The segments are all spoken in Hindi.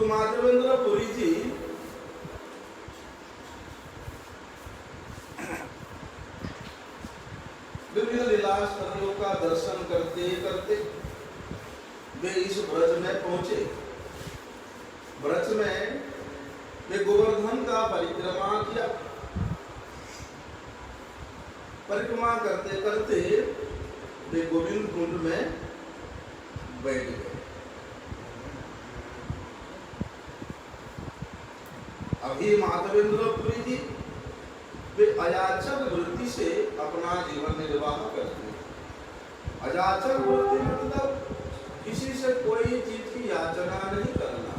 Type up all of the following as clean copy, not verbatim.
तो माधवेंद्रपुरी जी विभिन्न लीला स्थलों का दर्शन करते करते वे इस ब्रज में पहुंचे। ब्रज में वे गोवर्धन का परिक्रमा किया। परिक्रमा करते करते वे गोविंद कुंड में बैठ गए। अभी माधवेंद्रपुरी जी वे अयाचक वृत्ति से अपना जीवन निर्वाह करते हैं। अयाचक वृत्ति मतलब किसी से कोई चीज की याचना नहीं करना,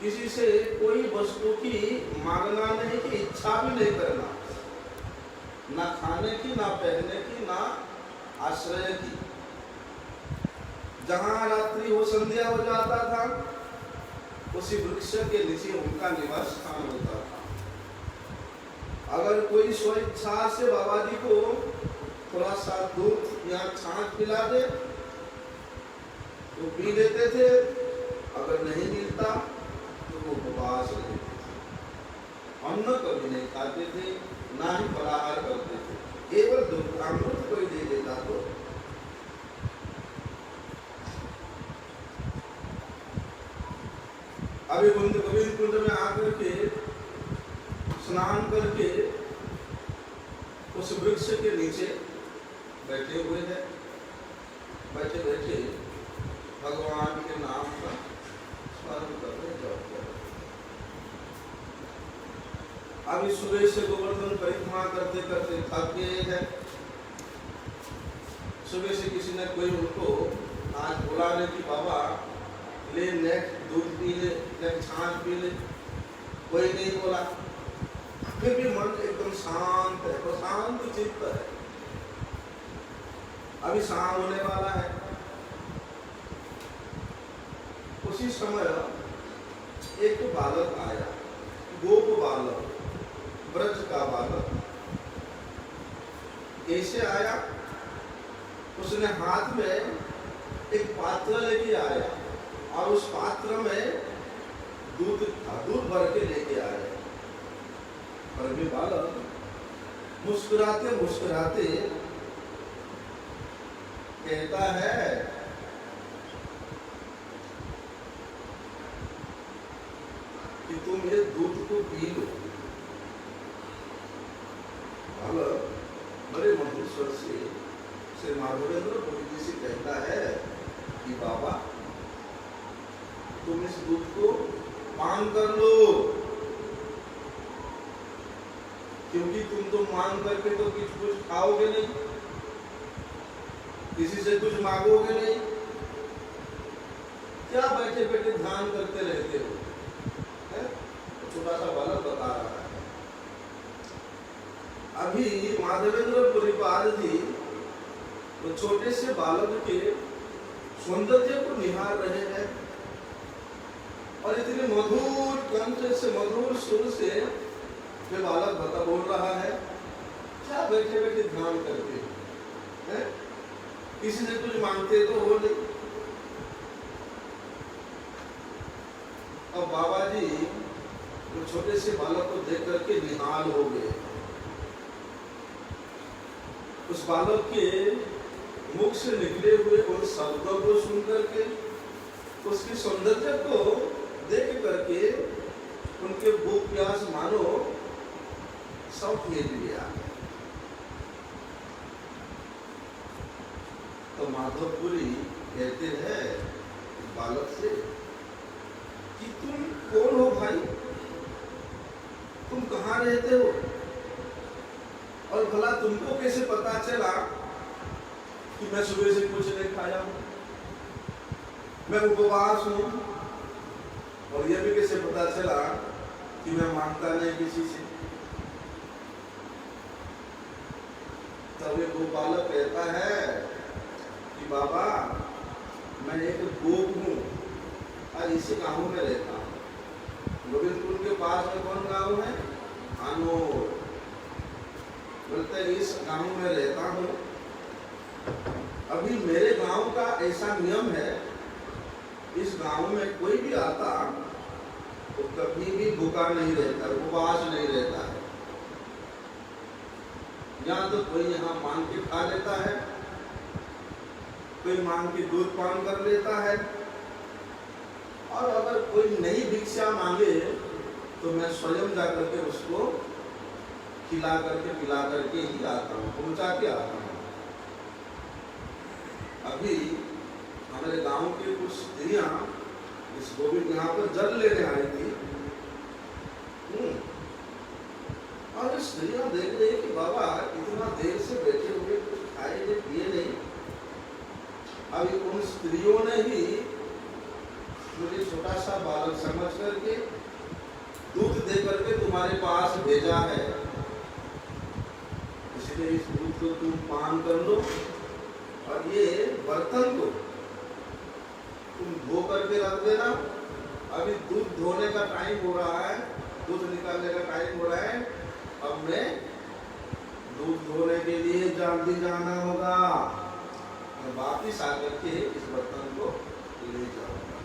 किसी से कोई वस्तु की मांगना नहीं की इच्छा भी नहीं करना, ना खाने की, ना पहनने की, ना आश्रय की। जहां रात्रि हो संध्या हो जाता था उसी वृक्ष के नीचे उनका निवास स्थान होता था। अगर कोई स्वेच्छा से बाबा जी को थोड़ा सा दूध या छाछ पिला दे तो पी लेते थे, अगर नहीं मिलता तो वो उपवास रहते थे। अन्न कभी नहीं खाते थे, ना ही फलाहार करते थे। केवल दुर्गामृत कोई दे देता तो अभी गोविंद कुंड में आकर के स्नान करके उस वृक्ष के नीचे बैठे हुए हैं। बैठे बैठे भगवान के नाम का स्मरण कर रहे, जप कर रहे। अभी सुबह से गोवर्धन परिक्रमा करते करते थक गए हैं। सुबह से किसी ने कोई उनको आज बुलाने की बाबा ले नेक दूध पी ले, नेक छाछ पी ले, कोई नहीं बोला। फिर भी मन एकदम शांत है, प्रशांत चित्त है। अभी शाम होने वाला है। उसी समय एक बालक आया, गोप बालक, ब्रज का बालक। कैसे आया? उसने हाथ में एक पात्र लेके आया और उस पात्र में दूध भर के लेके आया। पर भी बालक मुस्कुराते मुस्कुराते कहता है कि तुम ये दूध को पी लो। बालक बड़े मधुर स्वर से श्री माधवेंद्रपुरी जी से कहता है कि बाबा तुम इस दूध को पान कर लो, क्योंकि तुम तो मांग करके तो कुछ खाओगे नहीं, किसी से कुछ मांगोगे नहीं। क्या बैठे बैठे ध्यान करते रहते हो? छोटा सा बालक बता रहा है। अभी माधवेंद्रपुरी पाल जी तो छोटे से बालक के सौंदर्य को निहार रहे हैं और इतने मधुर कंठ से, मधुर सुर से वे बालक बता बोल रहा है। क्या बैठे बैठे ध्यान करते हैं? किसी से कुछ मांगते तो हो नहीं। अब बाबा जी तो छोटे से बालक को देख करके निहाल हो गए। उस बालक के मुख से निकले हुए उन शब्दों को सुन करके, उसकी सौंदर्य को देख करके उनके भूख प्यास मानो सब मिल गया। तो माधवपुरी कहते हैं बालक से कि तुम कौन हो भाई, तुम कहाँ रहते हो और भला तुमको कैसे पता चला कि मैं सुबह से कुछ नहीं खाया हूं, मैं उपवास हूं, और यह भी कैसे पता चला कि मैं मांगता नहीं किसी से। तब एक गोपालक कहता है कि बाबा मैं एक गोप हूं और इसी गांव में रहता हूं। गोविंदपुर के पास में कौन गांव है? आनोर। बोलते इस गांव में रहता हूं। अभी मेरे गांव का ऐसा नियम है इस गांव में कोई भी आता तो कभी भी भूखा नहीं रहता, उपवास नहीं रहता है। या तो कोई यहाँ मांग के खा लेता है, कोई मांग के दूध पान कर लेता है, और अगर कोई नई भिक्षा मांगे तो मैं स्वयं जाकर के उसको खिला करके पिला करके ही आता हूँ, पहुँचा के आता हूँ। अभी हमारे गांव के कुछ स्त्रियां इस गोविंद यहाँ पर जल लेने आई थी, और स्त्रियां देख रही कि बाबा इतना देर से बैठे हुए कुछ खाए नहीं पिए नहीं। अभी उन स्त्रियों ने ही मुझे छोटा सा बालक समझ करके दूध दे करके तुम्हारे पास भेजा है, इसलिए इस दूध को तुम पान कर लो, और ये बर्तन को तुम धो करके रख देना। अभी दूध धोने का टाइम हो रहा है, दूध निकालने का टाइम हो रहा है, अब मैं दूध धोने के लिए जल्दी जाना होगा, मैं वापिस आकर के इस बर्तन को ले जाऊंगा।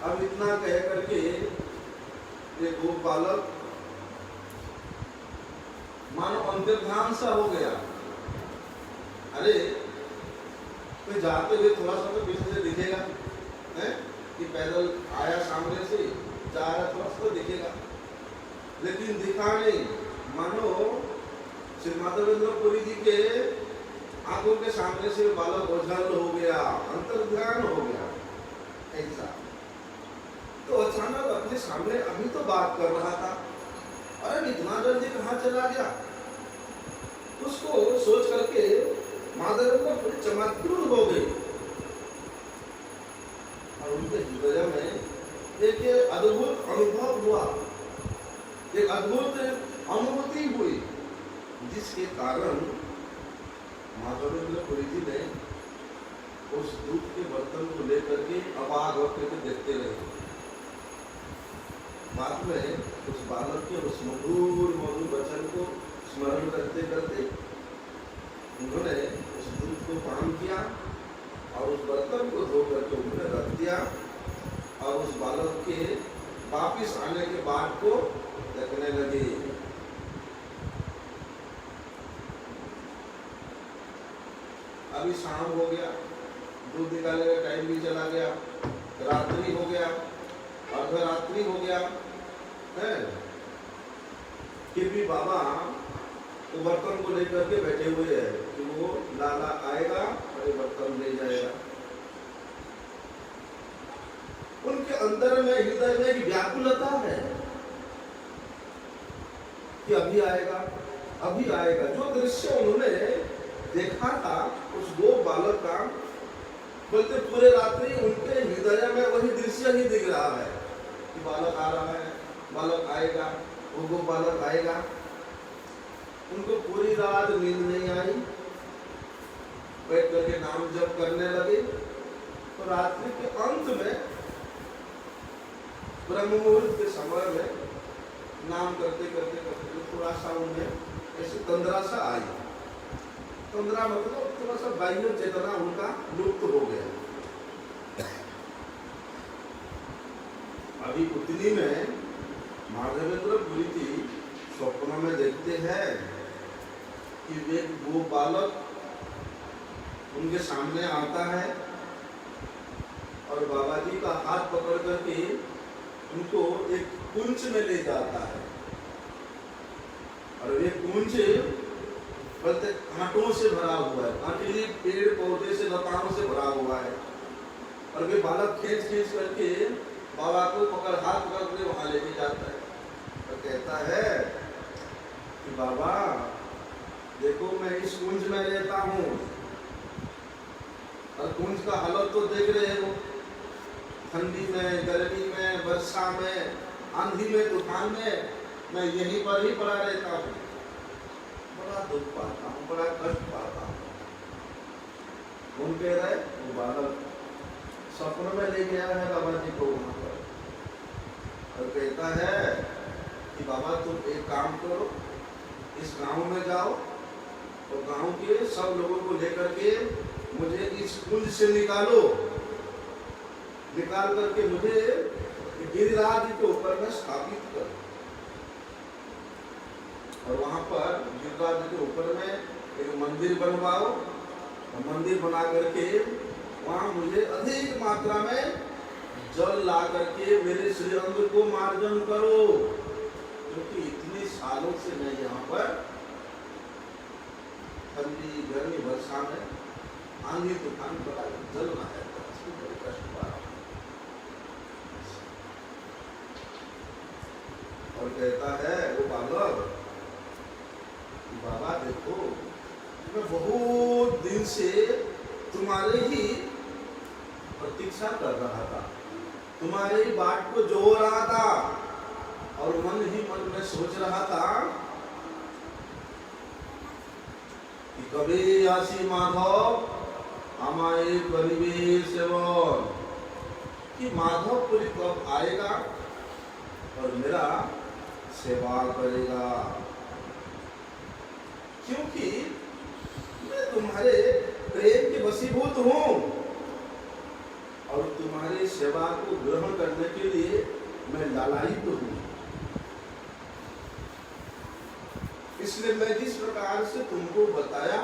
अब इतना कह करके ये दो बालक मानो अंतर्ध्यान सा हो गया। अरे कोई जाते हुए थोड़ा सा तो पीछे से दिखेगा, है कि पैदल आया सामने से जा रहा, थोड़ा सा तो दिखेगा, लेकिन दिखा नहीं। मानो श्री माधवेंद्रपुरी जी के आंखों के सामने से बालक ओझल हो गया, अंतर्ध्यान हो गया ऐसा। तो अचानक अपने सामने अभी तो बात कर रहा था, अरे इतना जल्दी कहाँ चला गया, उसको सोच करके माधवेंद्रपुरी चमत्कृत हो गई, और उनके हृदय में एक अद्भुत अनुभव हुआ, एक अद्भुत अनुभूति हुई, जिसके कारण माधवेंद्रपुरी जी ने उस दूध के बर्तन को लेकर के अबाक होकर के देखते रहे। बाद में उस बालक के उस मधुर मधुर वचन को स्मरण करते करते उन्होंने उस दूध को पान किया, और उस बर्तन को धो करके उन्होंने रख दिया, और उस बालक के वापिस आने के बाद को देखने लगे। अभी शाम हो गया, दूध निकालने का टाइम भी चला गया, रात्रि हो गया, अर्धरात्रि हो गया है, फिर भी बाबा तो बर्तन को लेकर के बैठे हुए हैं कि वो लाला आएगा और ये बर्तन ले जाएगा। उनके अंदर में हृदय में एक व्याकुलता है कि अभी आएगा, अभी आएगा। जो दृश्य उन्होंने देखा था उस दो बालक का, बोलते पूरे रात्रि उनके हृदय में वही दृश्य ही दिख रहा है कि बालक आ रहा है, बालक आएगा, वो बालक आएगा। उनको पूरी रात नींद नहीं आई, बैठ करके नाम जप करने लगे। तो रात्रि के अंत में ब्रह्म मुहूर्त के समय में नाम करते करते करते थोड़ा सा उनमें ऐसे तंद्रा सा आई। तंद्रा मतलब थोड़ा सा बाह्य चेतना उनका लुप्त हो गया। अभी उतनी में माधवेंद्रपुरी जी स्वप्न में देखते हैं कि वो बालक उनके सामने आता है और बाबा जी का हाथ पकड़ करके उनको एक कुंज में ले जाता है, और ये कुंज बोलते कांटों से भरा हुआ है, कांटीले पेड़ पौधे से लताओं से भरा हुआ है। और वे बालक खींच खींच करके बाबा को पकड़ हाथ पकड़ के वहां लेके जाता है और कहता है कि बाबा देखो मैं इस कुंज में रहता हूँ, और कुंज का हालत तो देख रहे हो, ठंडी में, गर्मी में, वर्षा में, आंधी में, तूफान में मैं यहीं पर ही पड़ा रहता हूँ। बड़ा दुख पाता हूँ, बड़ा कष्ट पाता हूँ। कौन कह रहा है? वो बालक स्वप्न में ले गया है बाबा जी को वहां पर, और कहता है कि बाबा तुम एक काम करो, इस गांव में जाओ और गांव के सब लोगों को लेकर के मुझे इस इस कुंज से निकालो, निकाल करके मुझे गिरिराज के ऊपर में स्थापित करो। और वहां पर गिरिराज के ऊपर में एक मंदिर बनवाओ, और मंदिर बना करके वहां मुझे अधिक मात्रा में जल ला करके मेरे श्रीअंग को मार्जन करो, क्योंकि इतने सालों से मैं यहाँ पर ठंडी गर्मी वर्षा में आंधी तूफान बड़ा जल रहा है, बड़े कष्ट पा रहा हूं। और कहता है वो बालक, बाबा देखो मैं बहुत दिन से तुम्हारे ही प्रतीक्षा कर रहा था, तुम्हारे ही बाट को जो रहा था, और मन ही मन में सोच रहा था कि कभी आसी माधव हमारे परिवेश सेवन, कि माधवपुरी कब आएगा और मेरा सेवा करेगा, क्योंकि मैं तुम्हारे प्रेम के वशीभूत हूं और तुम्हारी सेवा को ग्रहण करने के लिए मैं लालायित हूं। इसलिए मैं जिस प्रकार से तुमको बताया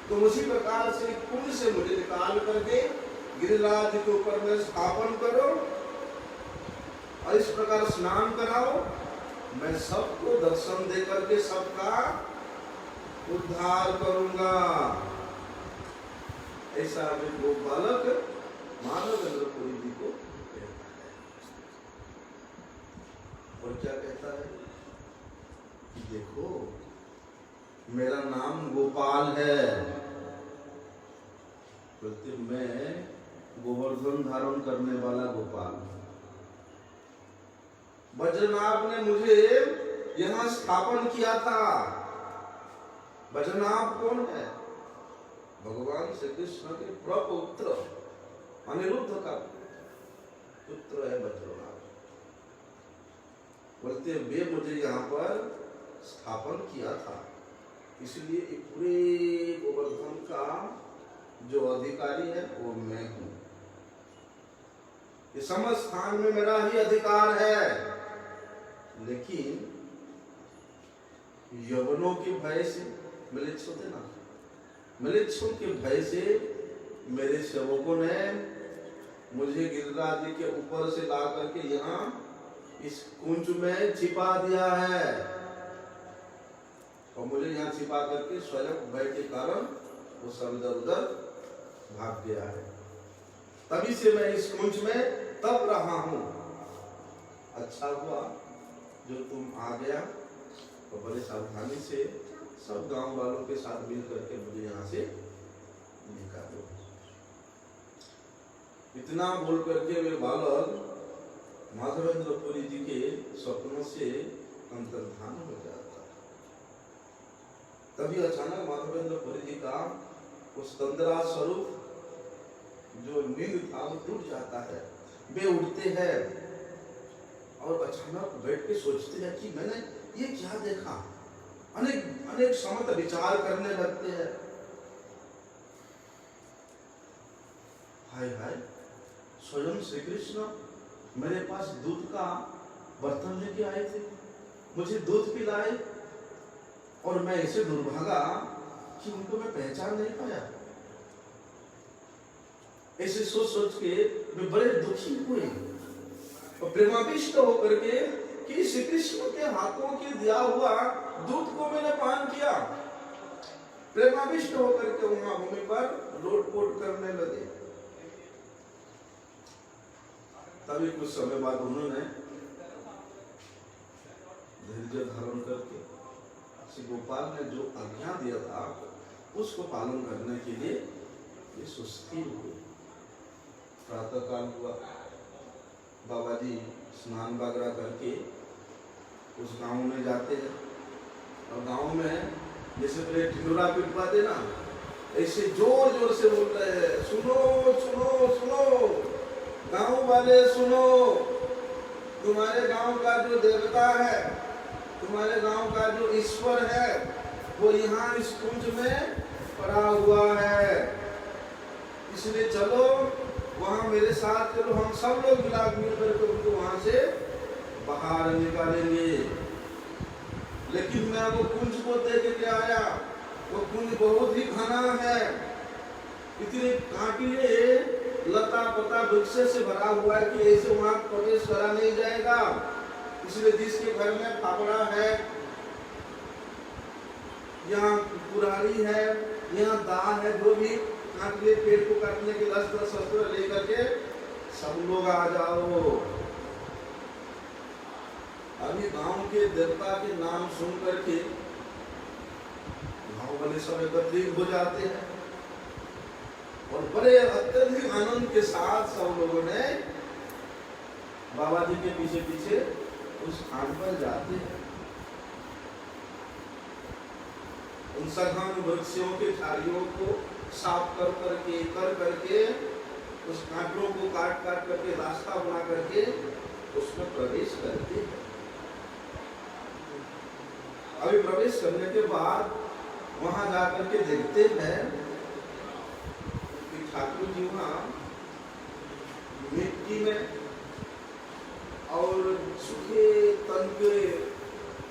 तुम उसी प्रकार से कुंड से मुझे निकाल करके गिरिराज के ऊपर में स्थापन करो और इस प्रकार स्नान कराओ, मैं सबको दर्शन दे करके सबका उद्धार करूंगा। ऐसा अभी वो बालक माधवेंद्रपुरी जी को कहता है। और क्या कहता है कि देखो मेरा नाम गोपाल है, बोलते मैं गोवर्धन धारण करने वाला गोपाल हूं। वज्रनाभ ने मुझे यहां स्थापन किया था। वज्रनाभ कौन है? भगवान श्री कृष्ण के प्रपुत्र अनिरुद्ध का पुत्र है वज्रनाभ। बोलते वे मुझे यहाँ पर स्थापन किया था, इसलिए पूरे गोवर्धन का जो अधिकारी है वो मैं हूं। ये समस्त स्थान में मेरा ही अधिकार है, लेकिन यवनों के भय से, मिलित्स होते ना, मिलित्सों के भय से मेरे सेवकों ने मुझे गिरिराज के ऊपर से ला करके यहाँ इस कुंज में छिपा दिया है, और मुझे यहाँ छिपा करके स्वयं भय के कारण वो सब इधर उधर भाग गया है। तभी से मैं इस कुंज में तप रहा हूं। अच्छा हुआ जो तुम आ गया, और बड़े सावधानी से सब गांव वालों के साथ मिल करके मुझे यहाँ से निकालो। इतना बोल करके वे बालक माधवेंद्रपुरी जी के स्वप्नों से अंतर्धान हो जाता। तभी अचानक माधवेंद्रपुरी जी का उस तंद्रा स्वरूप जो नींद था वो टूट जाता है। वे उठते हैं और अचानक बैठ के सोचते हैं कि मैंने ये क्या देखा। अनेक समत विचार करने लगते हैं। हाय हाय, स्वयं श्री कृष्ण मेरे पास दूध का बर्तन लेके आए थे, मुझे दूध पिलाए, और मैं ऐसे दुर्भागा कि उनको मैं पहचान नहीं पाया। ऐसे सोच सोच के वे बड़े दुखी हुए और प्रेमाविष्ट होकर के कि श्री कृष्ण के हाथों के दिया हुआ दूध को मैंने पान किया। प्रेमाविष्ट होकर के वहां भूमि पर लोटपोट करने लगे। तभी कुछ समय बाद उन्होंने धैर्य धारण करके श्री गोपाल ने जो आज्ञा दिया था उसको पालन करने के लिए ये सुस्थिर हुए। प्रातः काल हुआ, बाबा जी स्नान वगैरह करके उस गांव में जाते हैं, और गांव में जैसे पहले ढिंडोरा पिटवाते ना, ऐसे जोर जोर से बोल रहे हैं, सुनो सुनो सुनो गांव वाले सुनो, तुम्हारे गांव का जो देवता है, तुम्हारे गांव का जो ईश्वर है, वो यहाँ इस कुंज में पड़ा हुआ है। इसलिए चलो वहां मेरे साथ चलो, हम सब लोग मिला करके उनको वहां से बाहर निकालेंगे। लेकिन मैं वो कुंज को देख के आया, वो कुंज बहुत ही घना है, इतने कांटिले लता पता वृक्ष से भरा हुआ है कि ऐसे वहां प्रवेश करा नहीं जाएगा। इसलिए जिसके घर में फावड़ा है, यहाँ कुरारी है, यहाँ दाह है, जो भी कांटिले पेड़ को काटने के अस्त्र शस्त्र लेकर के सब लोग आ जाओ। अभी गांव के देवता के नाम सुन करके गांव वाले सब एकत्रित हो जाते हैं और बड़े अत्यधिक आनंद के साथ सब लोगों ने बाबा जी के पीछे पीछे उस स्थान पर जाते हैं। उन सघन वृक्षों के झाड़ियों को साफ कर करके उस कांटों को काट करके रास्ता बना करके उसमें प्रवेश करते हैं। अभी प्रवेश करने के बाद वहां जाकर के देखते हैं कि ठाकुर जी वहां मिट्टी में और सूखे तन के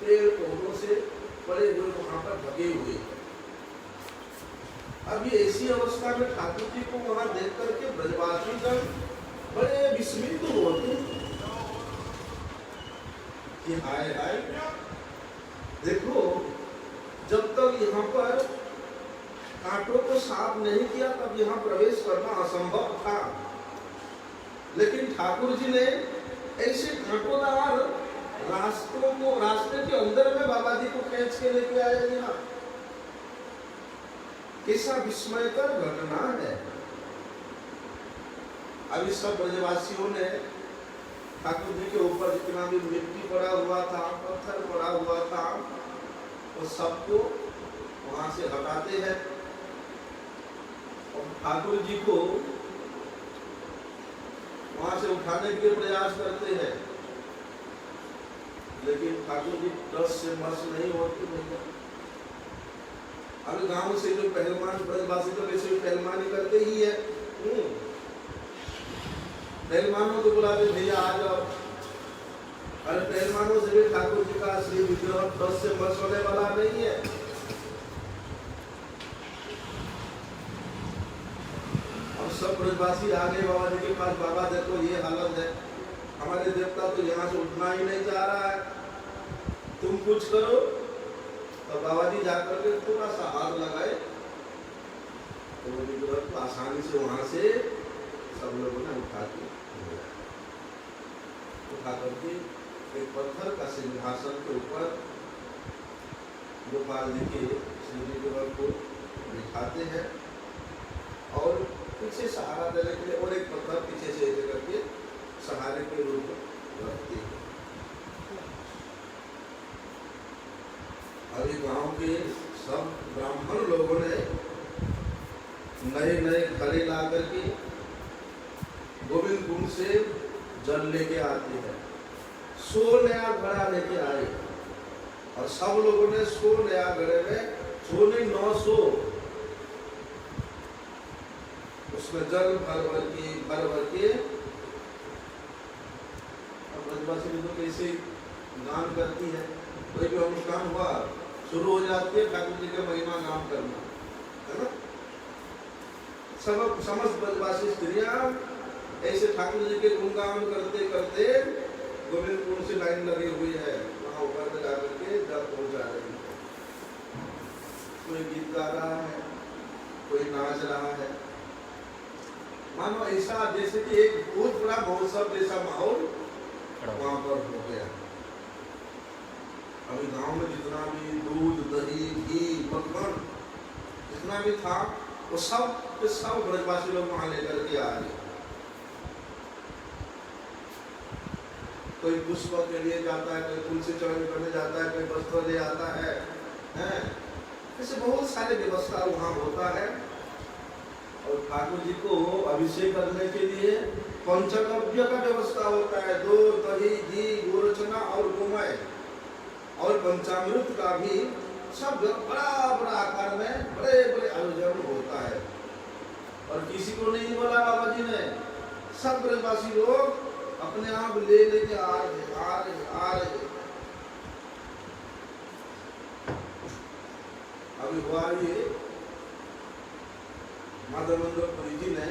पेड़ पौधों से बड़े हुए वहां पर ढके हुए। अभी ऐसी अवस्था में ठाकुर जी को वहां देख करके ब्रजवासी जन बड़े विस्मित होते कि हाय हाय, देखो जब तक यहाँ पर कांटों को साफ नहीं किया तब यहाँ प्रवेश करना असंभव था, लेकिन ठाकुर जी ने ऐसे कांटोदार रास्ते के अंदर में बाबा जी को खींच के लेके आए। यहाँ कैसा विस्मयकर घटना है। अभी सब ब्रजवासियों ने ठाकुर जी के ऊपर जितना भी मिट्टी पड़ा हुआ था, पत्थर पड़ा हुआ था, वो सबको वहां से हटाते हैं और ठाकुर जी को वहां से उठाने के लिए प्रयास करते हैं, लेकिन ठाकुर जी डस से मस नहीं होते। अभी गांव से जो पहलवान ब्रजवासी तो वैसे पहलवानी करते ही है, पहलवानों को बुलाते भैया आ जाओ। अरे पहलवानों से भी ठाकुर जी का श्री विग्रह डस से मस होने वाला नहीं है। अब सब ब्रजवासी आ गए बाबा जी के पास, बाबा देखो ये हालत है, हमारे देवता तो यहाँ से उठना ही नहीं चाह रहा है, तुम कुछ करो। तो बाबा जी जाकर के थोड़ा सा हाथ लगाए तो वो विग्रह को आसानी से वहां से सब लोगों ने उठा करके एक पत्थर का सिंहासन के ऊपर गोपाल जी के श्री विग्रह को बिठाते हैं और पीछे सहारा देने के लिए और एक पत्थर पीछे से ऐसे करके सहारे के रूप में रखते हैं। अभी गांव के सब ब्राह्मण लोगों ने नए नए घड़े ला करके गोविंद कुंड से जल लेके आते हैं। 100 नया घड़ा लेके आए और सब लोगों ने 100 नया घड़े में 100 नहीं 900 उसमें जल भर के ब्रजवासी लोग कैसे गान करती है, कोई भी अनुष्ठान हुआ शुरू हो जाती है ठाकुर जी का महिमा नाम करना, है ना। सब समस्त ब्रजवासी स्त्रियां ऐसे ठाकुर जी के गुणगान करते करते गोविंद कुंड से लाइन लगी हुई है, वहां ऊपर में जाकर के जल पहुंचा रही है। कोई गीत गा रहा है, कोई नाच रहा है, मानो ऐसा जैसे कि एक बहुत बड़ा महोत्सव जैसा माहौल वहां पर हो गया। अभी गांव में जितना भी दूध दही घी मक्खन जितना भी था वो सब ब्रजवासी लोग वहां लेकर के आ गए। कोई पुष्प के लिए जाता है, कोई तुलसी चरण करने जाता है, कोई वस्त्र ले आता है, ऐसे बहुत सारे व्यवस्था वहां होता है। और ठाकुर जी को अभिषेक करने के लिए पंचगव्य का व्यवस्था होता है, दूध दही घी गोरचना और गोमय और पंचामृत का भी सब बड़ा बड़ा आकार में बड़े बड़े आयोजन होता है। और किसी को नहीं बोला बाबा जी ने, सब ब्रजवासी लोग अपने आप ले लेके आ रहे। अभी हुआ ये माधवेंद्रपुरी जी ने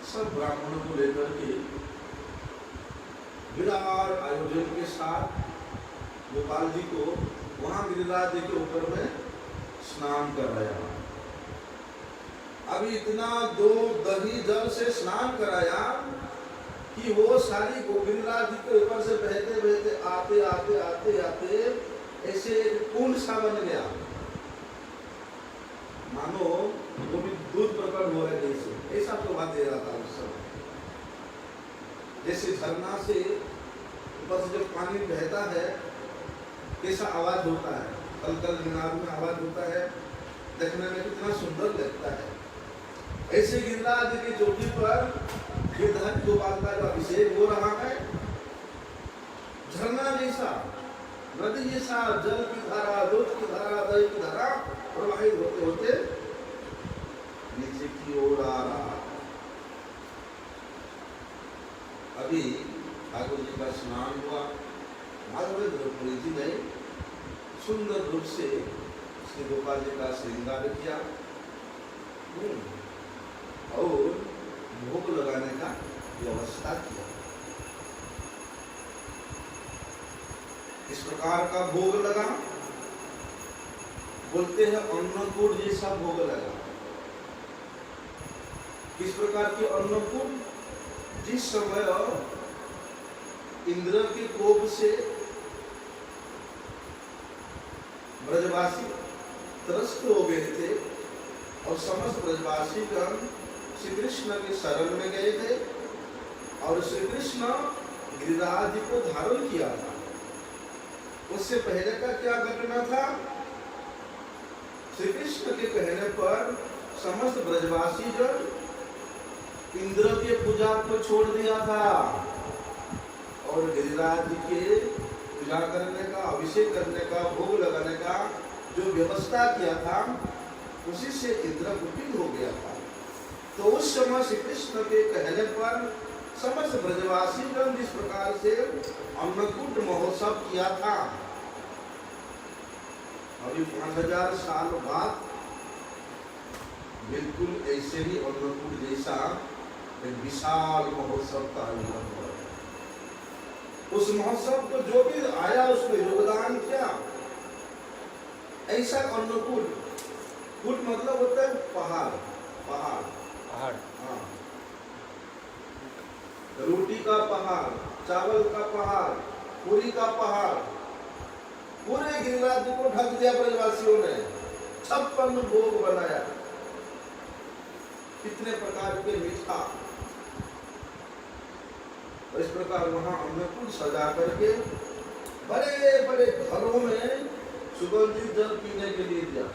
सब ब्राह्मणों को लेकर के विराट आयोजन के साथ गोपाल जी को वहां गिरिराज जी के ऊपर में स्नान कराया। अभी इतना दो दही जल से स्नान कराया कि वो सारी गोविंदराज जी के ऊपर से बहते बहते आते ऐसे एक कुंड सा बन गया, मानो वो भी दूध प्रकट हो रहे जैसे, ऐसा प्रभा दे रहा था उस समय। जैसे झरना से ऊपर से जब पानी बहता है कैसा आवाज होता है, कल कल गिनार में आवाज होता है, देखने में कितना सुंदर लगता है। ऐसे गिरिराज की चोटी पर गिरधर गोपाल का जो अभिषेक हो रहा है, झरना जैसा, नदी जैसा जल की धारा, दूध की धारा, दही की धारा प्रवाहित होते होते नीचे की ओर आ रहा। अभी ठाकुर जी का स्नान हुआ, माधवेंद्रपुरी जी ने सुंदर रूप से श्री गोपाल जी का श्रृंगार किया और भोग लगाने का व्यवस्था किया। इस प्रकार का भोग लगा, बोलते हैं अन्नकूट जैसा भोग लगा। किस प्रकार के अन्नकूट? जिस समय इंद्र के कोप से ब्रजवासी त्रस्त हो गए थे और समस्त ब्रजवासी गण श्री कृष्ण के शरण में गए थे और श्री कृष्ण गिरिराज जी को धारण किया था। उससे पहले का क्या घटना था? श्री कृष्ण के कहने पर समस्त ब्रजवासी जन इंद्र के पूजा को छोड़ दिया था और गिरिराज जी के पूजा करने का, अभिषेक करने का, भोग लगाने का जो व्यवस्था किया था उसी से इंद्र कुपित हो गया था। तो उस समय श्री कृष्ण के कहने पर समस्त ब्रजवासी जन जिस प्रकार से अन्नकूट महोत्सव किया था, अभी 5000 साल बाद बिल्कुल ऐसे ही अन्नकूट जैसा एक विशाल महोत्सव का आयोजन हुआ। उस महोत्सव को जो भी आया उसमें योगदान किया, ऐसा अन्नकूट, कूट मतलब होता है पहाड़, पहाड़ पहाड़, हाँ, रोटी का पहाड़, चावल का पहाड़, पूरी का पहाड़, पूरे गिरिराज जी को ढक दिया ब्रजवासियों ने। 56 भोग बनाया, कितने प्रकार के मीठा। इस प्रकार वहां अन्नकूट सजा करके बड़े बड़े घरों में सुगंधित जल पीने के लिए दिया।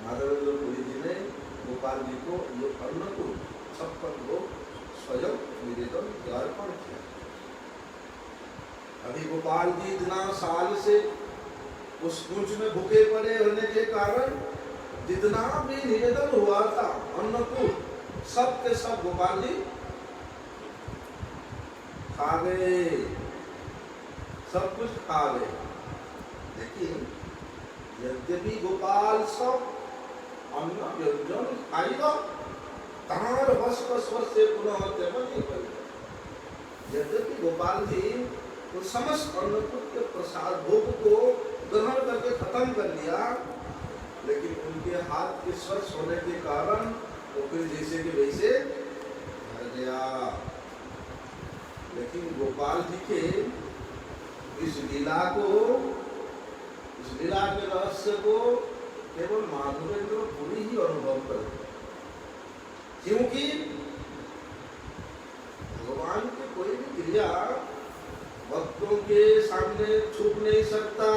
माधवेंद्रपुरी जी ने गोपाल जी को ये अन्नकूट 56 लोग स्वयं निवेदन अर्पण किया। अभी गोपाल जी इतना साल से उस कुंज में भूखे पड़े रहने के कारण जितना भी निवेदन हुआ था अन्नकूट, सब के सब गोपाल जी खा गए, सब कुछ खा गए। लेकिन यद्यपि गोपाल सब अन्न व्यंजन खाएगा, तार वस्त्र स्वर से पुनः त्यवन नहीं करेगा। यद्यपि गोपाल जी तो समस्त अन्नकूट के प्रसाद भोग को ग्रहण करके खत्म कर लिया, लेकिन उनके हाथ के स्पर्श होने के कारण वो फिर जैसे कि वैसे मर गया। लेकिन गोपाल जी के इस लीला को, इस लीला के रहस्य को केवल माधवेंद्रपुरी ही अनुभव करते, क्योंकि भगवान की कोई भी क्रिया भक्तों के सामने छुप नहीं सकता।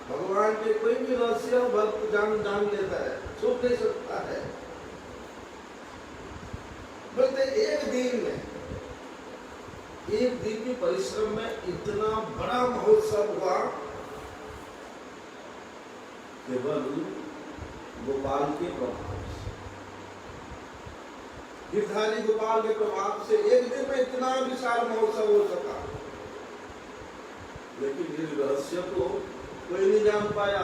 भगवान के कोई भी रहस्य भक्त जान लेता है, छुप नहीं सकता है। बोलते एक दिन में, एक दिन की परिश्रम में इतना बड़ा महोत्सव हुआ केवल गोपाल के प्रभाव से, गिरधारी गोपाल के प्रभाव से एक दिन में इतना विशाल महोत्सव हो सका। लेकिन इस रहस्य को कोई नहीं जान पाया।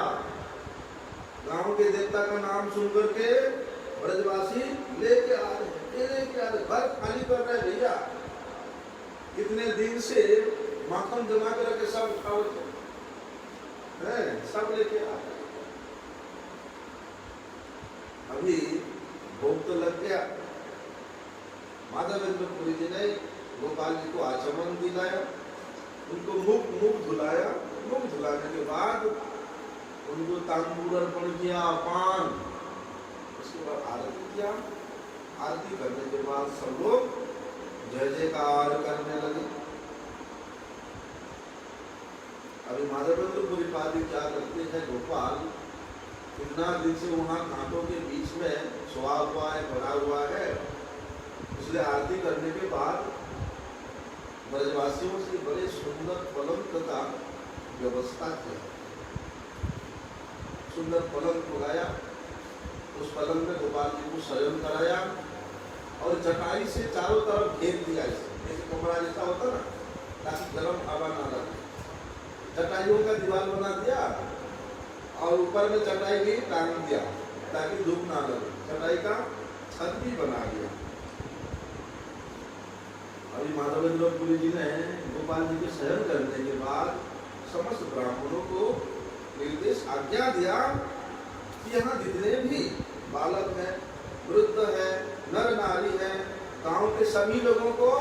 गांव के देवता का नाम सुनकर के ब्रजवासी लेके आ रहे, घर खाली कर रहे भैया। कितने दिन से माखन जमा करके सब उठाओ है, सब लेके आ रहे। अभी भोग तो लग गया। माधवेंद्रपुरी जी ने गोपाल जी को आचमन दिलाया, उनको मुख धुलाया। मुख धुलाने के बाद उनको तांबूर अर्पण किया, पान, उसके बाद आरती किया। आरती करने के बाद सब लोग जय जयकार करने लगे। अभी माधवेंद्रपुरी पादी क्या करते हैं, गोपाल इतना दिन से वहाँ घाटों के बीच में सोया हुआ है, पड़ा हुआ है, इसलिए आरती करने के बाद ब्रजवासियों से बड़े सुंदर पलंग तथा व्यवस्था की। सुंदर पलंग लगाया, उस पलंग में गोपाल जी को शयन कराया और चटाई से चारों तरफ घेर दिया। जैसे कमरा जैसा होता ना, ताकि गर्म हवा ना लगे। चटाइयों का दीवार बना दिया और ऊपर में चटाई भी टांग दिया ताकि धूप ना लगे। चटाई का छत भी बना दिया। अभी माधवेंद्रपुरी जी ने गोपाल जी के शयन करने के बाद समस्त ब्राह्मणों को निर्देश आज्ञा दिया कि यहाँ जितने भी बालक हैं, वृद्ध है, नर नारी है, गांव के सभी लोगों को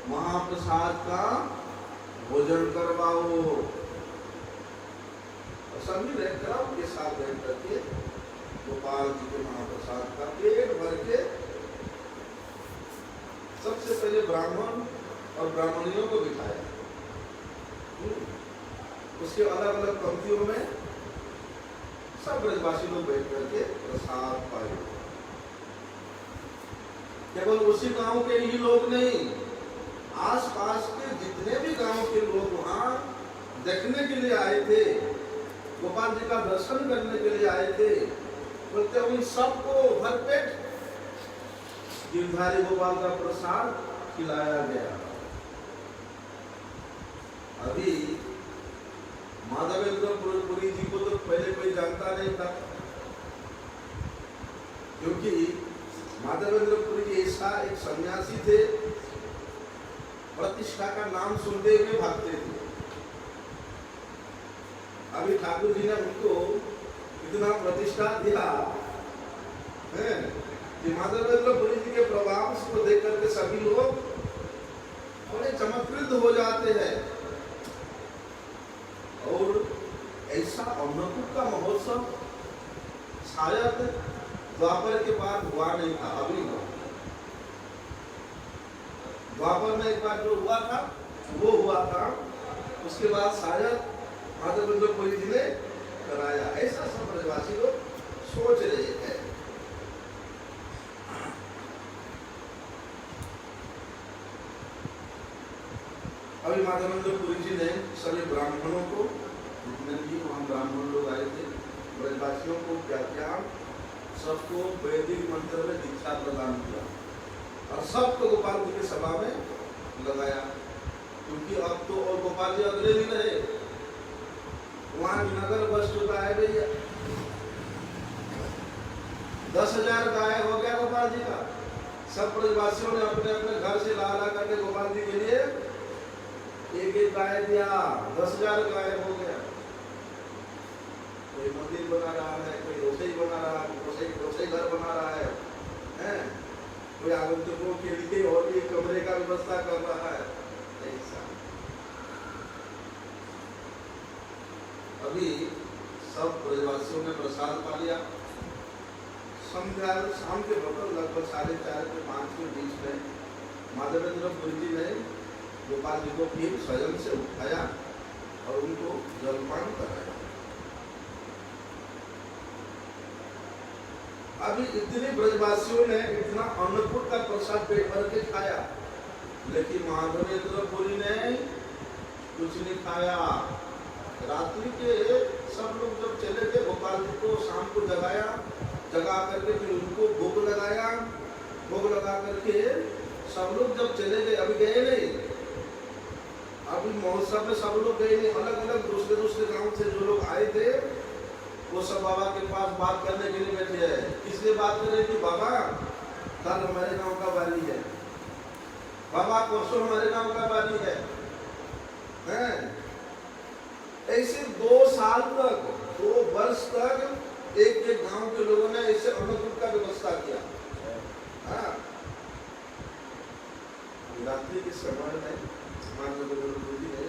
महाप्रसाद का भोजन करवाओ। सभी रहकर के साथ बैठ करके गोपाल जी के महाप्रसाद का पेट भर के सबसे पहले ब्राह्मण और ब्राह्मणियों को बिठाया। उसके अलग अलग पंक्तियों में सब ब्रजवासी लोग बैठ करके प्रसाद पाए। केवल उसी गांव के ही लोग नहीं, आसपास के जितने भी गांव के लोग वहां देखने के लिए आए थे, गोपाल जी का दर्शन करने के लिए आए थे, बोलते उन सबको भरपेट गिरधारी गोपाल का प्रसाद खिलाया गया। अभी माधवेंद्रपुरी जी को तो पहले कोई जानता नहीं था, क्योंकि माधवेंद्रपुरी जी ऐसा एक सन्यासी थे, प्रतिष्ठा का नाम सुनते हुए भागते थे। अभी ठाकुर जी ने उनको इतना प्रतिष्ठा दिया है कि माधवेंद्रपुरी जी के प्रभाव को देख करके सभी लोग बड़े चमत्कृत हो जाते हैं। और ऐसा अन्नकूट का महोत्सव शायद द्वापर के बाद हुआ नहीं था, अभी हुआ। द्वापर में एक बार जो हुआ था वो हुआ था, उसके बाद शायद माधवेंद्रपुरी जी ने कराया। ऐसा सब ब्रजवासी लोग सोच रहे थे। अभी माधवेंद्रपुरी जी ने सभी ब्राह्मणों को, जितने भी वहाँ ब्राह्मण लोग आए थे, ब्रजवासियों को व्याख्यान, सबको वैदिक मंत्र में दीक्षा प्रदान किया और सबको गोपाल जी की सभा में लगाया। क्योंकि अब तो और गोपाल जी अगले दिन रहे, वहाँ नगर बस चुका है भैया। 10,000 गाय हो गया गोपाल जी का। सब ब्रजवासियों ने अपने अपने घर से ला करके गोपाल जी के लिए एक एक गाय दिया। 10,000 गाय हो गया। कोई मंदिर बना रहा है, कोई रसोई बना रहा है, रसोई घर बना रहा है, कोई आगंतुकों के लिए और भी कमरे का व्यवस्था कर रहा है। ऐसा अभी सब ब्रजवासियों ने प्रसाद पा लिया। संध्या शाम के वक्त लगभग 4:30 से 5 के बीच में माधवेंद्रपुरी जी ने गोपाल जी को फिर स्वयं से उठाया और उनको जलपान कराया। अभी इतने ब्रजवासियों ने इतना अन्नकूट का प्रसाद पेट भर के खाया, लेकिन माधवेंद्रपुरी ने कुछ नहीं खाया। रात्रि के सब लोग जब चले गए, गोपाल जी को शाम को जगाया, जगा करके फिर उनको भोग लगाया, भोग लगा करके सब लोग जब चले गए, अभी गए नहीं, अभी महोत्सव में सब लोग गए नहीं, अलग अलग दूसरे दूसरे गांव से जो लोग आए थे वो सब बाबा के पास बात करने के लिए बैठे हैं। किसलिए बात कर रहे कि बाबा कल हमारे गांव का बारी है, बाबा परसों हमारे गांव का बारी है। ऐसे 2 साल तक, 2 वर्ष तक एक एक गांव के लोगों ने ऐसे अन्नकूट का व्यवस्था किया। रात्रि के समय में माननीय गुरु जी ने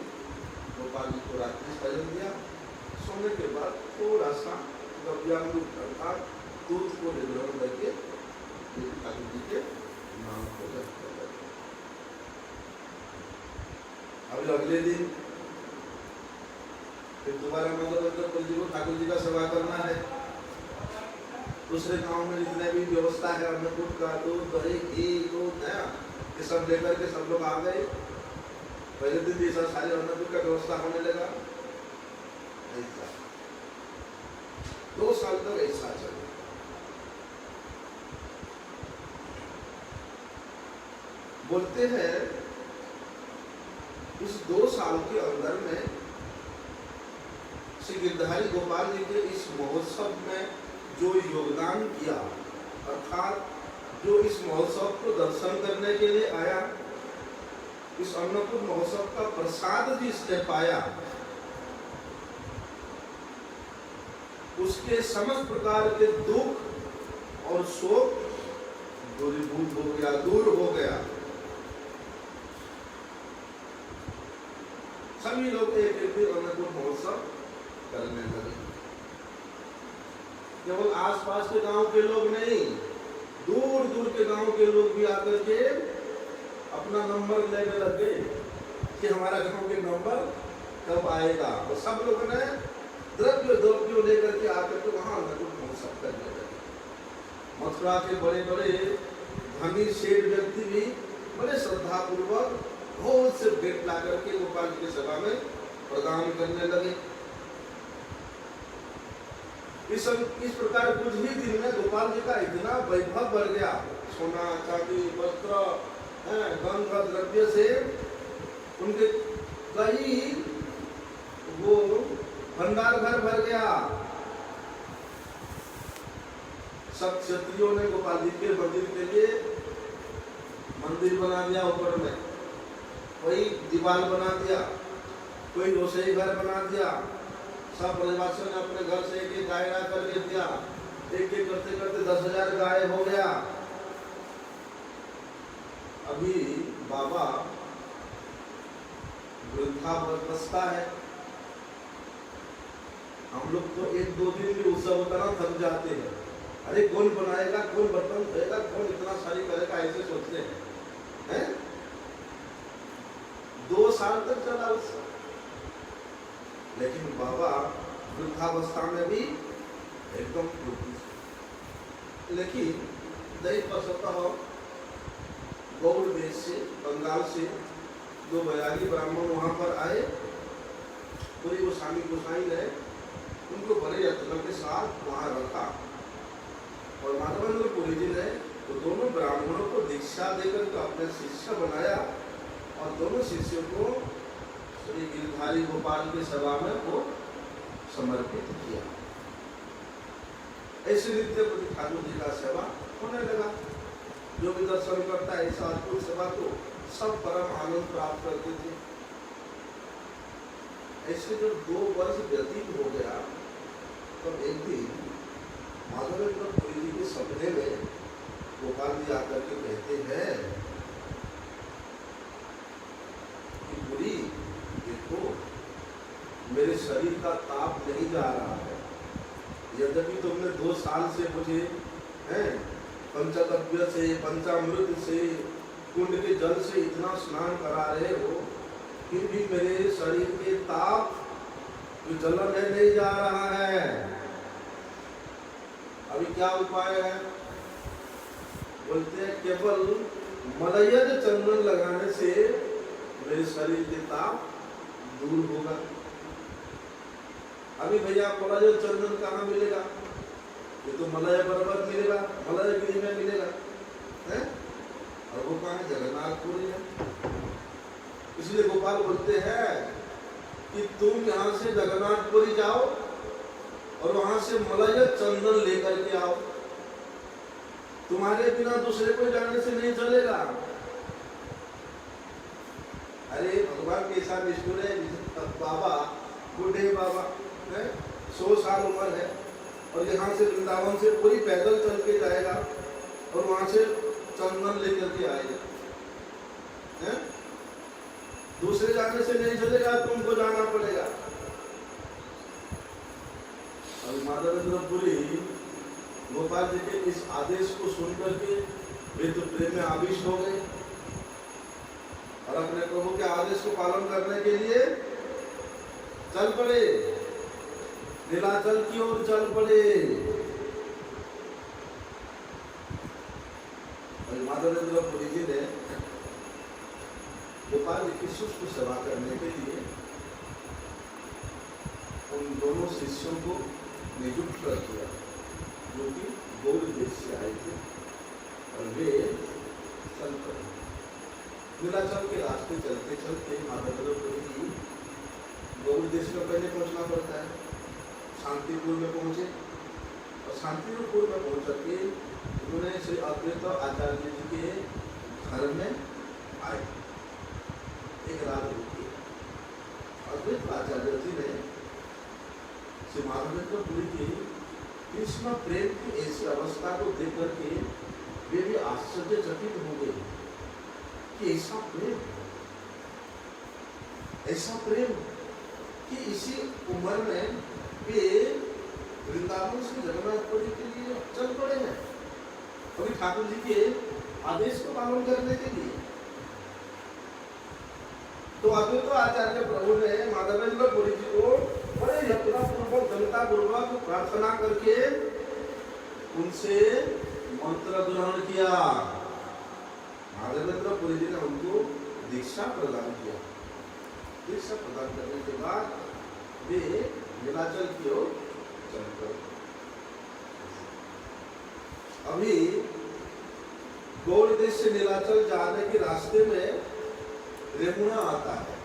गोपाल जी को रात्रि भजन दिया। सोने के बाद थोड़ा सा गव्यामृत अर्थात दूध को निर्ग्रहण करके ठाकुर जी के नाम को जप कर रहे। अभी अगले दिन फिर दोबारा मंगलवार जी को ठाकुर जी का सेवा करना है। दूसरे गांव में जितने भी व्यवस्था है अन्नकूट का, दूध दही घी दूध ये सब लेकर के सब लोग आ गए। पहले दिन जैसा सारे अन्नकूट का व्यवस्था होने लगा। 2 साल तक ऐसा चला। बोलते हैं इस 2 साल के अंदर में श्री गिरधारी गोपाल जी के इस महोत्सव में जो योगदान किया, अर्थात जो इस महोत्सव को दर्शन करने के लिए आया, इस अन्नकूट महोत्सव का प्रसाद जिसने पाया, उसके समस्त प्रकार के दुख और शोक दूरीभूत हो गया, दूर हो गया। सभी लोग एक एक अन्नकूट महोत्सव करने लगे। केवल आसपास के गांव के लोग नहीं, दूर दूर के गांव के लोग भी आकर के अपना नंबर लेने लगे कि हमारा गांव के नंबर कब आएगा। और सब लोगों ने द्रव्य लेकर के आकर के वहां अन्नकूट महोत्सव करने लगे। मथुरा के बड़े बड़े धनी सेठ व्यक्ति भी बड़े श्रद्धा पूर्वक बहुत से भेंट ला करके गोपाल जी की सभा में प्रदान करने लगे। इस प्रकार कुछ ही दिन में गोपाल जी का इतना वैभव बढ़ गया, सोना चांदी वस्त्र गंध द्रव्य से उनके कई वो भंडार घर भर गया। सब क्षत्रियों ने गोपाल जी के मंदिर के लिए मंदिर बना दिया, ऊपर में कोई दीवार बना दिया, कोई रसोई घर बना दिया। सब ब्रजवासियों ने अपने घर से एक गाय ला करके दिया। एक एक करते करते 10,000 गाय हो गया। अभी बाबा वृद्धावस्था है, हम लोग तो 1-2 दिन भी उत्सव होता ना थक जाते हैं। अरे कौन बनाएगा, कौन बर्तन धोएगा, कौन इतना सारी करेगा, ऐसे सोचते हैं। 2 साल तक चला उत्सव, लेकिन बाबा वृद्धावस्था में भी एकदम। लेकिन दैवतः गौड़ देश से, बंगाल से 2 बैरागी ब्राह्मण वहां पर आए। पूरी गोस्वामी गोसाई ने उनको बड़े यत्न के साथ वहां रखा और माधवेंद्र पुरी जी ने तो दोनों ब्राह्मणों को दीक्षा देकर के अपने शिष्य बनाया और दोनों शिष्यों को श्री गिरधारी गोपाल की सभा में वो समर्पित किया। ऐसे नित्य प्रति ठाकुर जी का सेवा होने लगा। जो भी दर्शन करता है इस अद्भुत सेवा को सब परम आनंद प्राप्त करते थे। ऐसे जब 2 वर्ष व्यतीत हो गया तो एक दिन माधवेंद्र पुरी जी के सपने में गोपाल जी आकर के कहते हैं कि पुरी देखो, मेरे शरीर का ताप नहीं जा रहा है। यद्यपि तुमने 2 साल से मुझे पंचतव्य से, पंचामृत से, कुंड के जल से इतना स्नान करा रहे हो, फिर भी मेरे शरीर के ताप जो जलन है नहीं जा रहा है। अभी क्या उपाय है? बोलते हैं केवल मलयज चंदन लगाने से मेरे शरीर के ताप दूर होगा। अभी भैया मलय चंदन कहाँ मिलेगा? ये तो मलय पर्वत मिलेगा, मलय गिरी में मिलेगा, है? और वो कहाँ है? जगन्नाथपुरी है। इसलिए गोपाल बोलते हैं कि तुम यहाँ से जगन्नाथपुरी जाओ और वहां से मलय चंदन लेकर के आओ, तुम्हारे बिना दूसरे को जाने से नहीं चलेगा। अरे भगवान के साथ निष्ठुर है। बाबा बूढ़े बाबा है, 100 साल उम्र है, और यहाँ से वृंदावन से पूरी पैदल चल के जाएगा और वहां से चंदन लेकर के आएगा, है? दूसरे जाने से नहीं चलेगा, तुमको जाना पड़ेगा। और माधवेंद्रपुरी गोपाल जी के इस आदेश को सुनकर के वे तो प्रेम में आविष्ट हो गए और अपने प्रभु के आदेश को पालन करने के लिए चल पड़े, नीलाचल की ओर चल पड़े। और माधवेंद्रपुरी जी ने गोपाल जी की शुष्क सेवा करने के लिए उन दोनों शिष्यों को नियुक्त कर दिया, जो कि गौड़ देश से आए थे, और वे चल पड़े। नीलाचल के रास्ते चलते चलते माधवेंद्रपुरी जी गौड़ देश में पहले पहुंचना पड़ता है। शांतिपुर में पहुंचे और शांतिपुर में पहुंच के उन्होंने श्री अद्वैत आचार्य जी के घर में आए, एक रात रुकी। अद्वैत आचार्य जी ने श्री माधवेंद्रपुरी की कृष्ण प्रेम की ऐसी अवस्था को देख करके वे भी आश्चर्यचकित हो गए कि ऐसा प्रेम कि इसी उम्र में वे वृंदावन से जगन्नाथपुरी के लिए चल पड़े हैं, अभी ठाकुर जी के आदेश को पालन करने के लिए। तो अद्वैत आचार्य प्रभु ने माधवेंद्रपुरी जी को बड़े यत्नपूर्वक दृढ़तापूर्वक प्रार्थना करके उनसे मंत्र ग्रहण किया। माधवेंद्रपुरी जी ने उनको दीक्षा प्रदान किया। दीक्षा प्रदान करने के बाद वे नीलाचल की ओर चल पड़े। अभी गौड़ देश से नीलाचल जाने के रास्ते में रेमुणा आता है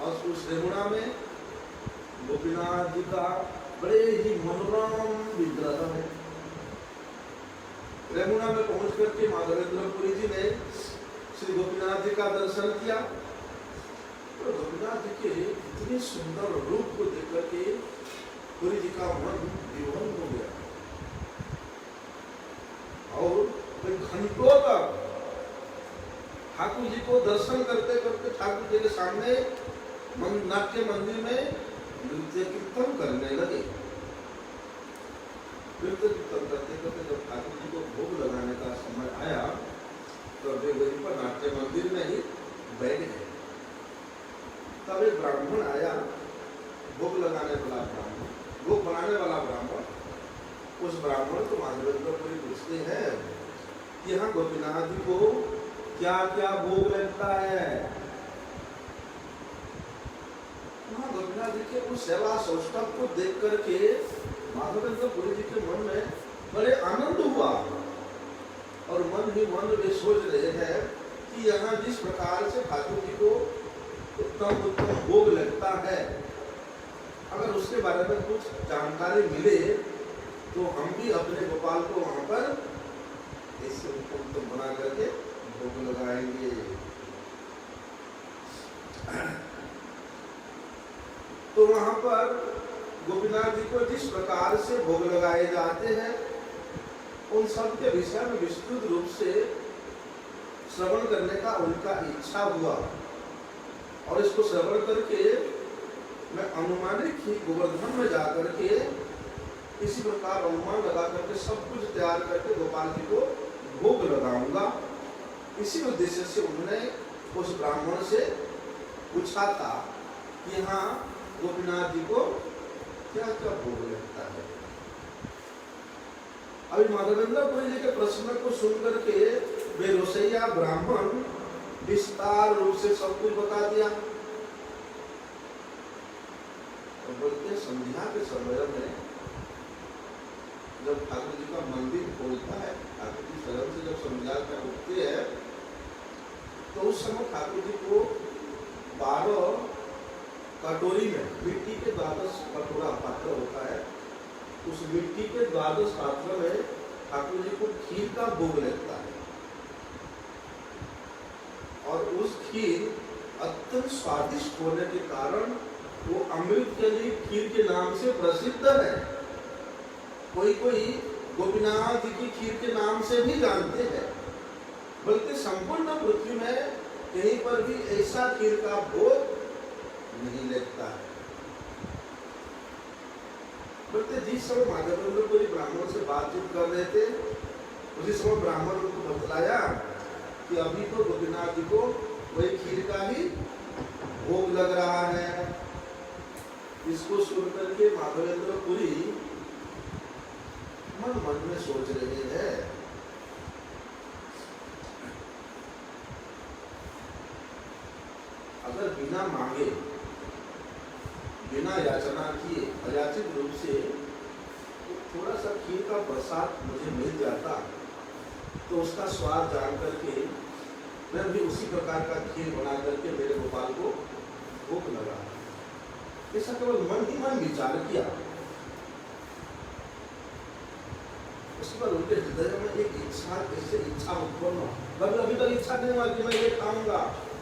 और उस रेमुणा में गोपीनाथ जी का बड़े ही मनोरम विग्रह है। रेमुणा में पहुंच करके माधवेंद्रपुरी जी ने श्री गोपीनाथ जी का दर्शन किया। तो गोपीनाथ जी के इतने सुंदर रूप को देख करके पुरी जी का मन विभोर हो गया और घंटों तक ठाकुर जी को दर्शन करते करते ठाकुर जी के सामने नाट्य मंदिर में नृत्य कीर्तन करने लगे। नृत्य कीर्तन करते करते जब ठाकुर जी को भोग लगाने का समय आया तो वे वहीं पर नाट्य मंदिर में ही बैठ गए। तब एक ब्राह्मण आया, भोग लगाने वाला ब्राह्मण, भोग बनाने वाला ब्राह्मण। उस ब्राह्मण को माधवेंद्रपुरी पूछते हैं कि यहाँ गोपीनाथ जी को क्या क्या भोग लगता है। वहाँ गोपीनाथ जी के उस सेवा सौष्ठव को देख करके माधवेंद्रपुरी जी के मन में बड़े आनंद हुआ और मन ही मन वे सोच रहे हैं कि यहाँ जिस प्रकार से ठाकुर जी को उत्तम उत्तम भोग लगता है, अगर उसके बारे में कुछ जानकारी मिले तो हम भी अपने गोपाल को वहां पर ऐसे उत्तम बना करके भोग लगाएंगे। तो वहां पर गोपीनाथ जी को जिस प्रकार से भोग लगाए जाते हैं उन सब के विषय में विस्तृत रूप से श्रवण करने का उनका इच्छा हुआ और इसको श्रवण करके मैं अनुमानित ही गोवर्धन में जाकर के इसी प्रकार अनुमान लगा करके सब कुछ तैयार करके गोपाल जी को भोग लगाऊंगा। इसी उद्देश्य से उन्होंने उस ब्राह्मण से पूछा था कि हाँ गोपीनाथ जी को क्या क्या भोग लगता है। अभी माधवेंद्रपुरी जी के प्रश्न को सुनकर के वे रोसैया ब्राह्मण विस्तार रूप से सब कुछ बता दिया। बोलते हैं संध्या के समय में जब ठाकुर जी का मंदिर खोलता है, ठाकुर जी स्वयं से जब संध्या में उठते हैं, तो उस समय ठाकुर जी को 12 कटोरी में मिट्टी के 12 कटोरा पात्र होता है, उस मिट्टी के 12 पात्र में ठाकुर जी को खीर का भोग लगता है और उस खीर अत्यंत स्वादिष्ट होने के कारण वो अमृत के लिए खीर के नाम से प्रसिद्ध है। कोई कोई गोपीनाथ जी की खीर के नाम से भी जानते हैं, बल्कि संपूर्ण पृथ्वी में कहीं पर भी ऐसा खीर का भोग नहीं लगता है। बल्कि जिस समय माधवेंद्र कोई ब्राह्मणों से बातचीत कर रहे थे, उसी समय ब्राह्मण उनको बतलाया कि अभी तो गोपीनाथ जी को वही खीर का ही भोग लग रहा है। इसको सुनकर के माधवेंद्र पुरी मन में सोच रहे हैं, अगर बिना मांगे, बिना याचना किए, अयाचित रूप से थोड़ा सा खीर का प्रसाद मुझे मिल जाता, तो उसका स्वाद जान करके मैं भी उसी प्रकार का खीर बना करके मेरे गोपाल को भोग लगा। ऐसा केवल मन ही मन विचार किया। उसके बाद उनके हृदय में एक इच्छा, ऐसे इच्छा उत्पन्न हो। कभी अभी तक इच्छा नहीं हुआ कि मैं ये खाऊंगा,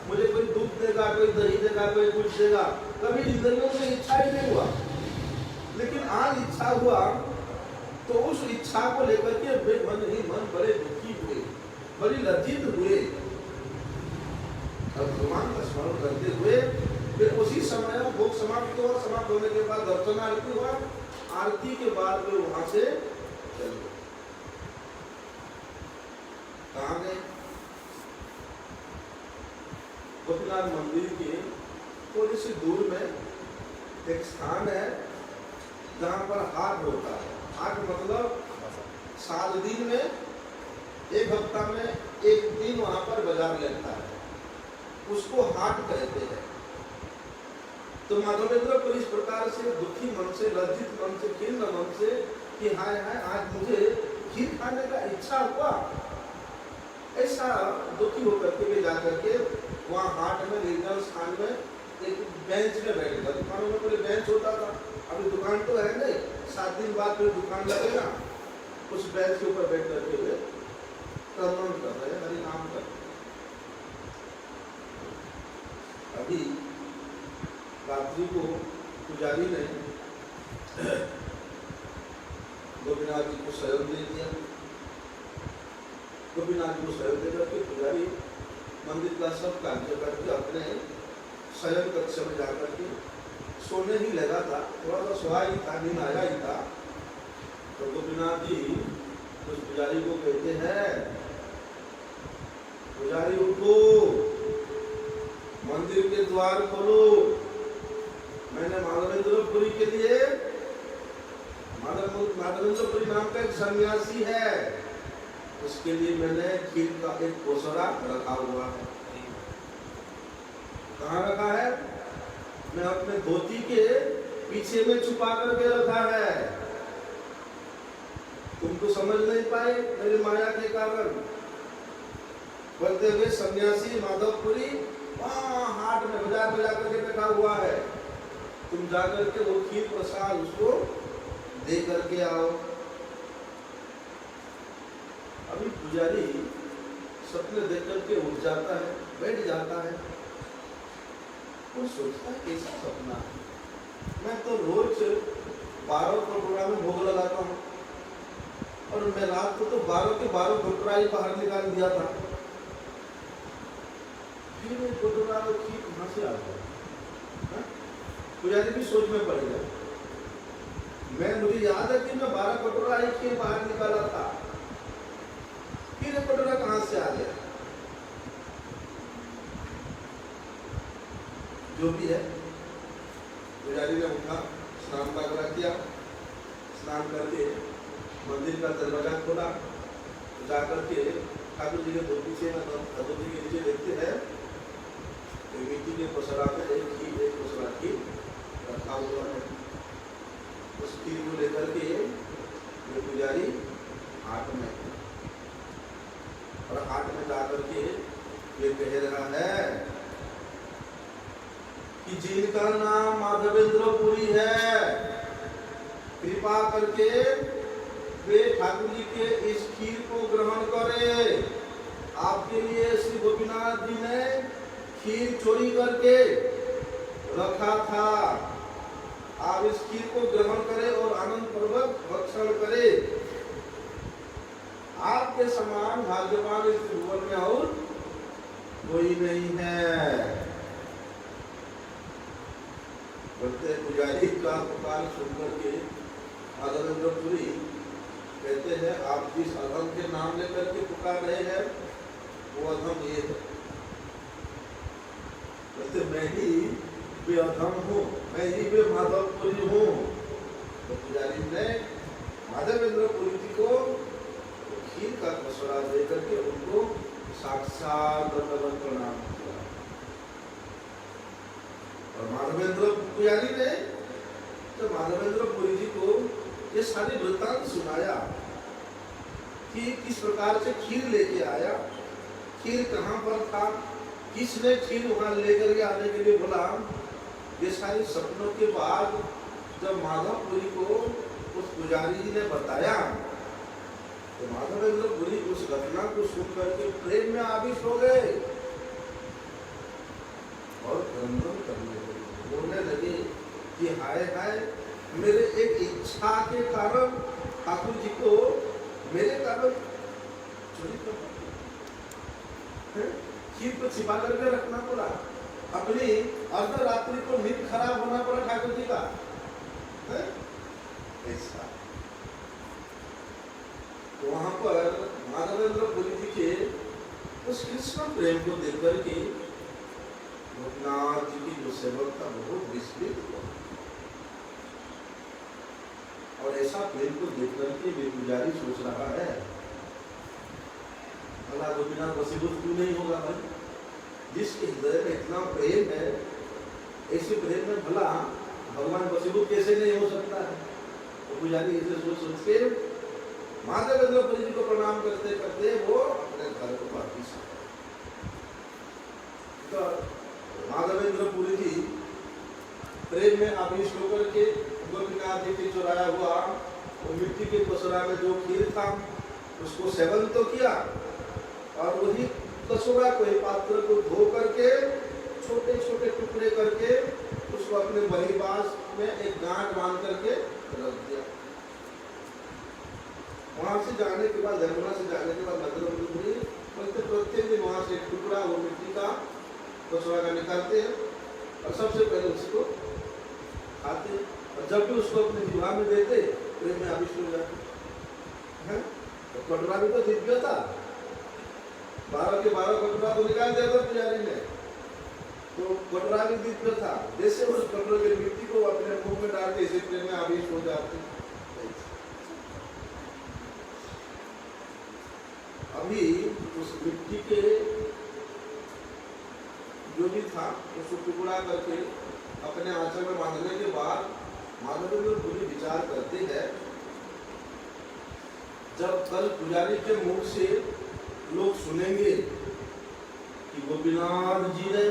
मुझे कोई दूध देगा, कोई दही देगा, कोई कुछ देगा, कभी जिंदगी में इच्छा ही नहीं हुआ। लेकिन आज इच्छा हुआ, तो उस इच्छा को लेकर के वे मन ही मन बड़े दुखी हुए, बड़ी लज्जित हुए। और भगवान का स्मरण करते हुए फिर उसी समय भोग समाप्त हुआ, समाप्त होने के बाद दर्शन आरती हुआ, आरती के बाद वे वहां से चल गए। कहाँ गए? गोपीनाथ मंदिर के थोड़ी सी दूर में एक स्थान है जहाँ पर हाट होता है। हाट मतलब 7 दिन में, एक हफ्ता में एक दिन वहां पर बाजार लगता है, उसको हाट कहते हैं। तो माधवेंद्र को इस प्रकार से दुखी मन से, लज्जित मन से, खिन्न मन से कि हाय हाय आज मुझे खीर खाने का इच्छा हुआ, ऐसा दुखी होकर के वे जाकर के वहाँ हाट में निर्जल स्थान में एक बेंच में बैठ गया। दुकानों में पहले बेंच होता था, अभी दुकान तो है नहीं, 7 दिन बाद फिर दुकान लगेगा। उस बेंच के ऊपर बैठ करके वे कर्मण कर रहे, हरि नाम कर रहे। अभी रात्रि को पुजारी ने गोपीनाथ जी को शयन दे दिया। गोपीनाथ जी को शयन दे करके पुजारी मंदिर का सब कार्य करके अपने शयन कक्ष में जाकर के सोने ही लगा था। थोड़ा सा सोया ही था, नींद आया ही था, तो गोपीनाथ जी उस पुजारी को कहते हैं, पुजारी उठो, मंदिर के द्वार खोलो। मैंने माधवेंद्रपुरी के लिए, माधवेंद्रपुरी नाम का एक सन्यासी है, उसके लिए मैंने खीर का एक कोसरा रखा हुआ है। कहाँ रखा है? मैं अपने धोती के पीछे में छुपा करके रखा है। तुम तो समझ नहीं पाए मेरी माया के कारण। बोलते हुए सन्यासी माधवपुरी वहाँ हाट में बाजार में जाकर के बैठा हुआ है, तुम जाकर के वो खीर प्रसाद उसको दे करके आओ। अभी पुजारी सपने देख करके उठ जाता है, बैठ जाता है, वो सोचता है कैसा सपना है, मैं तो रोज 12 कटोरा में भोग लगाता हूँ और मैं रात को तो 12 के 12 कटोरा ही बाहर निकाल दिया था, फिर एक कटोरा खीर कहाँ से आ गया? पुजारी भी सोच में पड़ गया। मुझे याद है कि मैं 12 कटोरा ही खीर बाहर निकाला था, फिर एक कटोरा कहाँ से आ गया? जो भी है, पुजारी ने उठा, स्नान वगैरह किया, स्नान करके मंदिर का दरवाजा खोला, जाकर के ठाकुर जी के धोती से ठाकुर जी के नीचे देखते हैं मिट्टी के पसरा में एक कोसरा खीर रखा हुआ है। उस खीर को लेकर के ये पुजारी हाट में, और हाट में जाकर के ये कह रहा है कि जिनका नाम माधवेंद्र पुरी है, कृपा करके वे ठाकुर जी के इस खीर को ग्रहण करें। आपके लिए श्री गोपीनाथ जी ने खीर चोरी करके रखा था, आप इस खीर को ग्रहण करें और आनंद पूर्वक भक्षण करें। आपके समान भाग्यवान इस भुवन में और कोई नहीं है। बोलते पुजारी का पुकार सुनकर के माधवेंद्र पुरी कहते हैं, आप जिस अधम के नाम लेकर के पुकार रहे हैं वो अधम ये है। बोलते मैं ही वे अधम हूँ, मैं ही वे माधवपुरी हूँ। तो पुजारी ने माधवेंद्र पुरी जी को खीर का मसुरा दे करके उनको साक्षात दंडवत प्रणाम किया। और माधवेंद्र पुजारी ने तो माधवेंद्र पुरी जी को ये सारी वृत्तांत सुनाया कि किस प्रकार से खीर लेके आया, खीर कहाँ पर था, किसने खीर वहां लेकर के आने के लिए बोला। ये सारी सपनों के बाद जब माधवपुरी को उस पुजारी जी ने बताया तो माधवेंद्र पुरी उस घटना को सुन करके प्रेम में आविष्ट हो गए और क्रंदन करने लगे, बोलने लगे कि हाय हाय, मेरे एक इच्छा के कारण ठाकुर जी को मेरे कारण चोरी करना, खीर को छिपा करके रखना पड़ा, अपनी अर्धरात्रि को नींद खराब होना पड़ा ठाकुर जी का। ऐसा तो वहां पर माधवेंद्र पुरी जी के उस कृष्ण प्रेम को देख करके गोपीनाथ जी की जो सेवक था बहुत विस्मित हुआ। और ऐसा प्रेम को देख करके वे पुजारी सोच रहा है, भला गोपीनाथ वशीभूत क्यों नहीं होगा भाई, जिसके हृदय में इतना प्रेम है, ऐसे प्रेम में भला भगवान वशीभूत कैसे नहीं हो सकता है। तो पुजारी ऐसे सोच के माधवेंद्र पुरी जी को प्रणाम करते करते वो अपने घर को वापिस आए। तो माधवेंद्र पुरी जी प्रेम में आविष्ट होकर के गोपीनाथ जी के चुराया हुआ वो मिट्टी के कसूरा में जो खीर था उसको सेवन तो किया, और वही कसूरा को पात्र को धो करके छोटे छोटे टुकड़े करके उसको अपने बहिर्बास में एक गांठ बांध करके रख दिया। वहां से जाने के बाद, यमुना से जाने के बाद माधवेंद्र पुरी प्रत्येक दिन वहां से एक टुकड़ा वो मिट्टी का कसूरा का निकालते हैं और सबसे पहले उसको खाते, और जब भी उसको अपने जिह्वा में देते प्रेम में आविष्ट हो जाते। तो कटोरा भी तो दिव्य था, 12 के 12 कटोरा तो निकाल दिया था पुजारी ने, तो कटोरा भी दिव्य था। जैसे उस कटोरे की मिट्टी को अपने मुंह में डालते इसे प्रेम में आविष्ट हो जाते। अभी उस मिट्टी के जो भी था उसको टुकड़ा करके अपने आंचल में बांधने के बाद माधवेंद्र पुरी विचार करते हैं, जब कल पुजारी के मुख से लोग सुनेंगे कि गोपीनाथ जी ने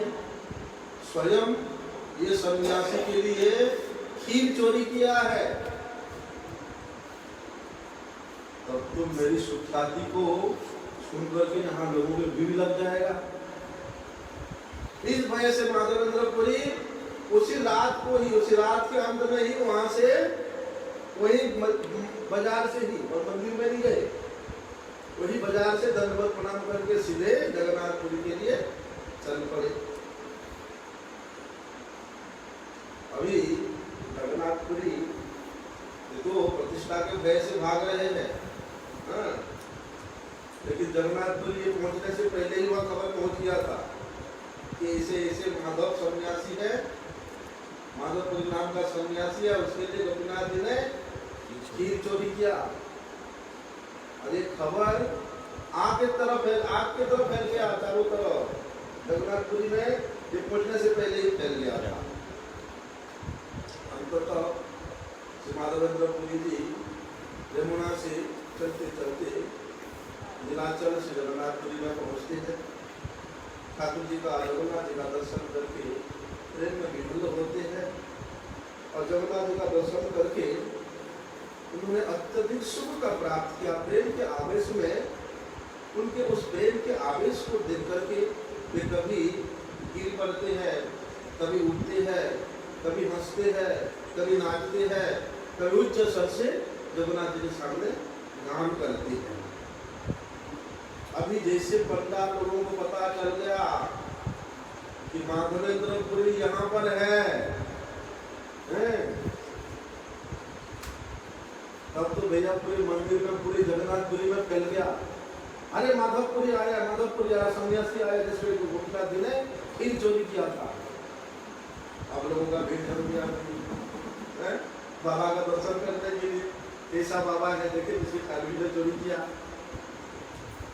स्वयं ये सन्यासी के लिए खीर चोरी किया है, तब तो मेरी सुख्याति को सुनकर के यहाँ लोगों के भीड़ लग जाएगा। इस भय से माधवेंद्र पुरी उसी रात को ही, उसी रात के अंत में ही वहां से वही बाजार से ही, और मंदिर में नहीं गए, वही बाजार से दंडवत प्रणाम करके सीधे जगन्नाथपुरी के लिए चल पड़े। अभी जगन्नाथपुरी तो प्रतिष्ठा के भय से भाग रहे हैं, लेकिन जगन्नाथपुरी पहुंचने से पहले ही वह खबर पहुंच गया था कि ऐसे माधव सन्यासी है, माधवपुरी नाम का सन्यासी है, उसके लिए गोपीनाथ जी ने खीर चोरी किया। और ये खबर आग की तरफ फैल गया चारों तरफ, जगन्नाथपुरी में ये पहुंचने से पहले ही फैल गया था। अंततः श्री माधवेंद्र पुरी जी यमुना से चलते चलते नीलाचल श्री जगन्नाथपुरी में पहुँचते हैं। ठाकुर जी का जगन्नाथ जी का दर्शन करके प्रेम में विभुल होते हैं और जगन्नाथ जी का दर्शन करके उन्होंने अत्यधिक सुख का प्राप्त किया। प्रेम के आवेश में उनके उस प्रेम के आवेश को देख करके वे कभी गिर पड़ते हैं, कभी उठते हैं, कभी हंसते हैं, कभी नाचते हैं, कभी उच्च स्वर से जगन्नाथ जी के सामने गान करते हैं। अभी जैसे पंडा लोगों को पता चल गया कि माधवेंद्रपुरी यहाँ पर है, तब तो भैया पूरे मंदिर में, पूरे जगन्नाथपुरी में फैल गया। अरे माधवपुरी आया, माधवपुरी आया, सन्यासी आया, जिसमें गुप्ता जी ने फिर चोरी किया था। आप लोगों का भीड़ जम गया बाबा का दर्शन करने के लिए। ऐसा बाबा है देखे जिसकी खाली ने चोरी किया।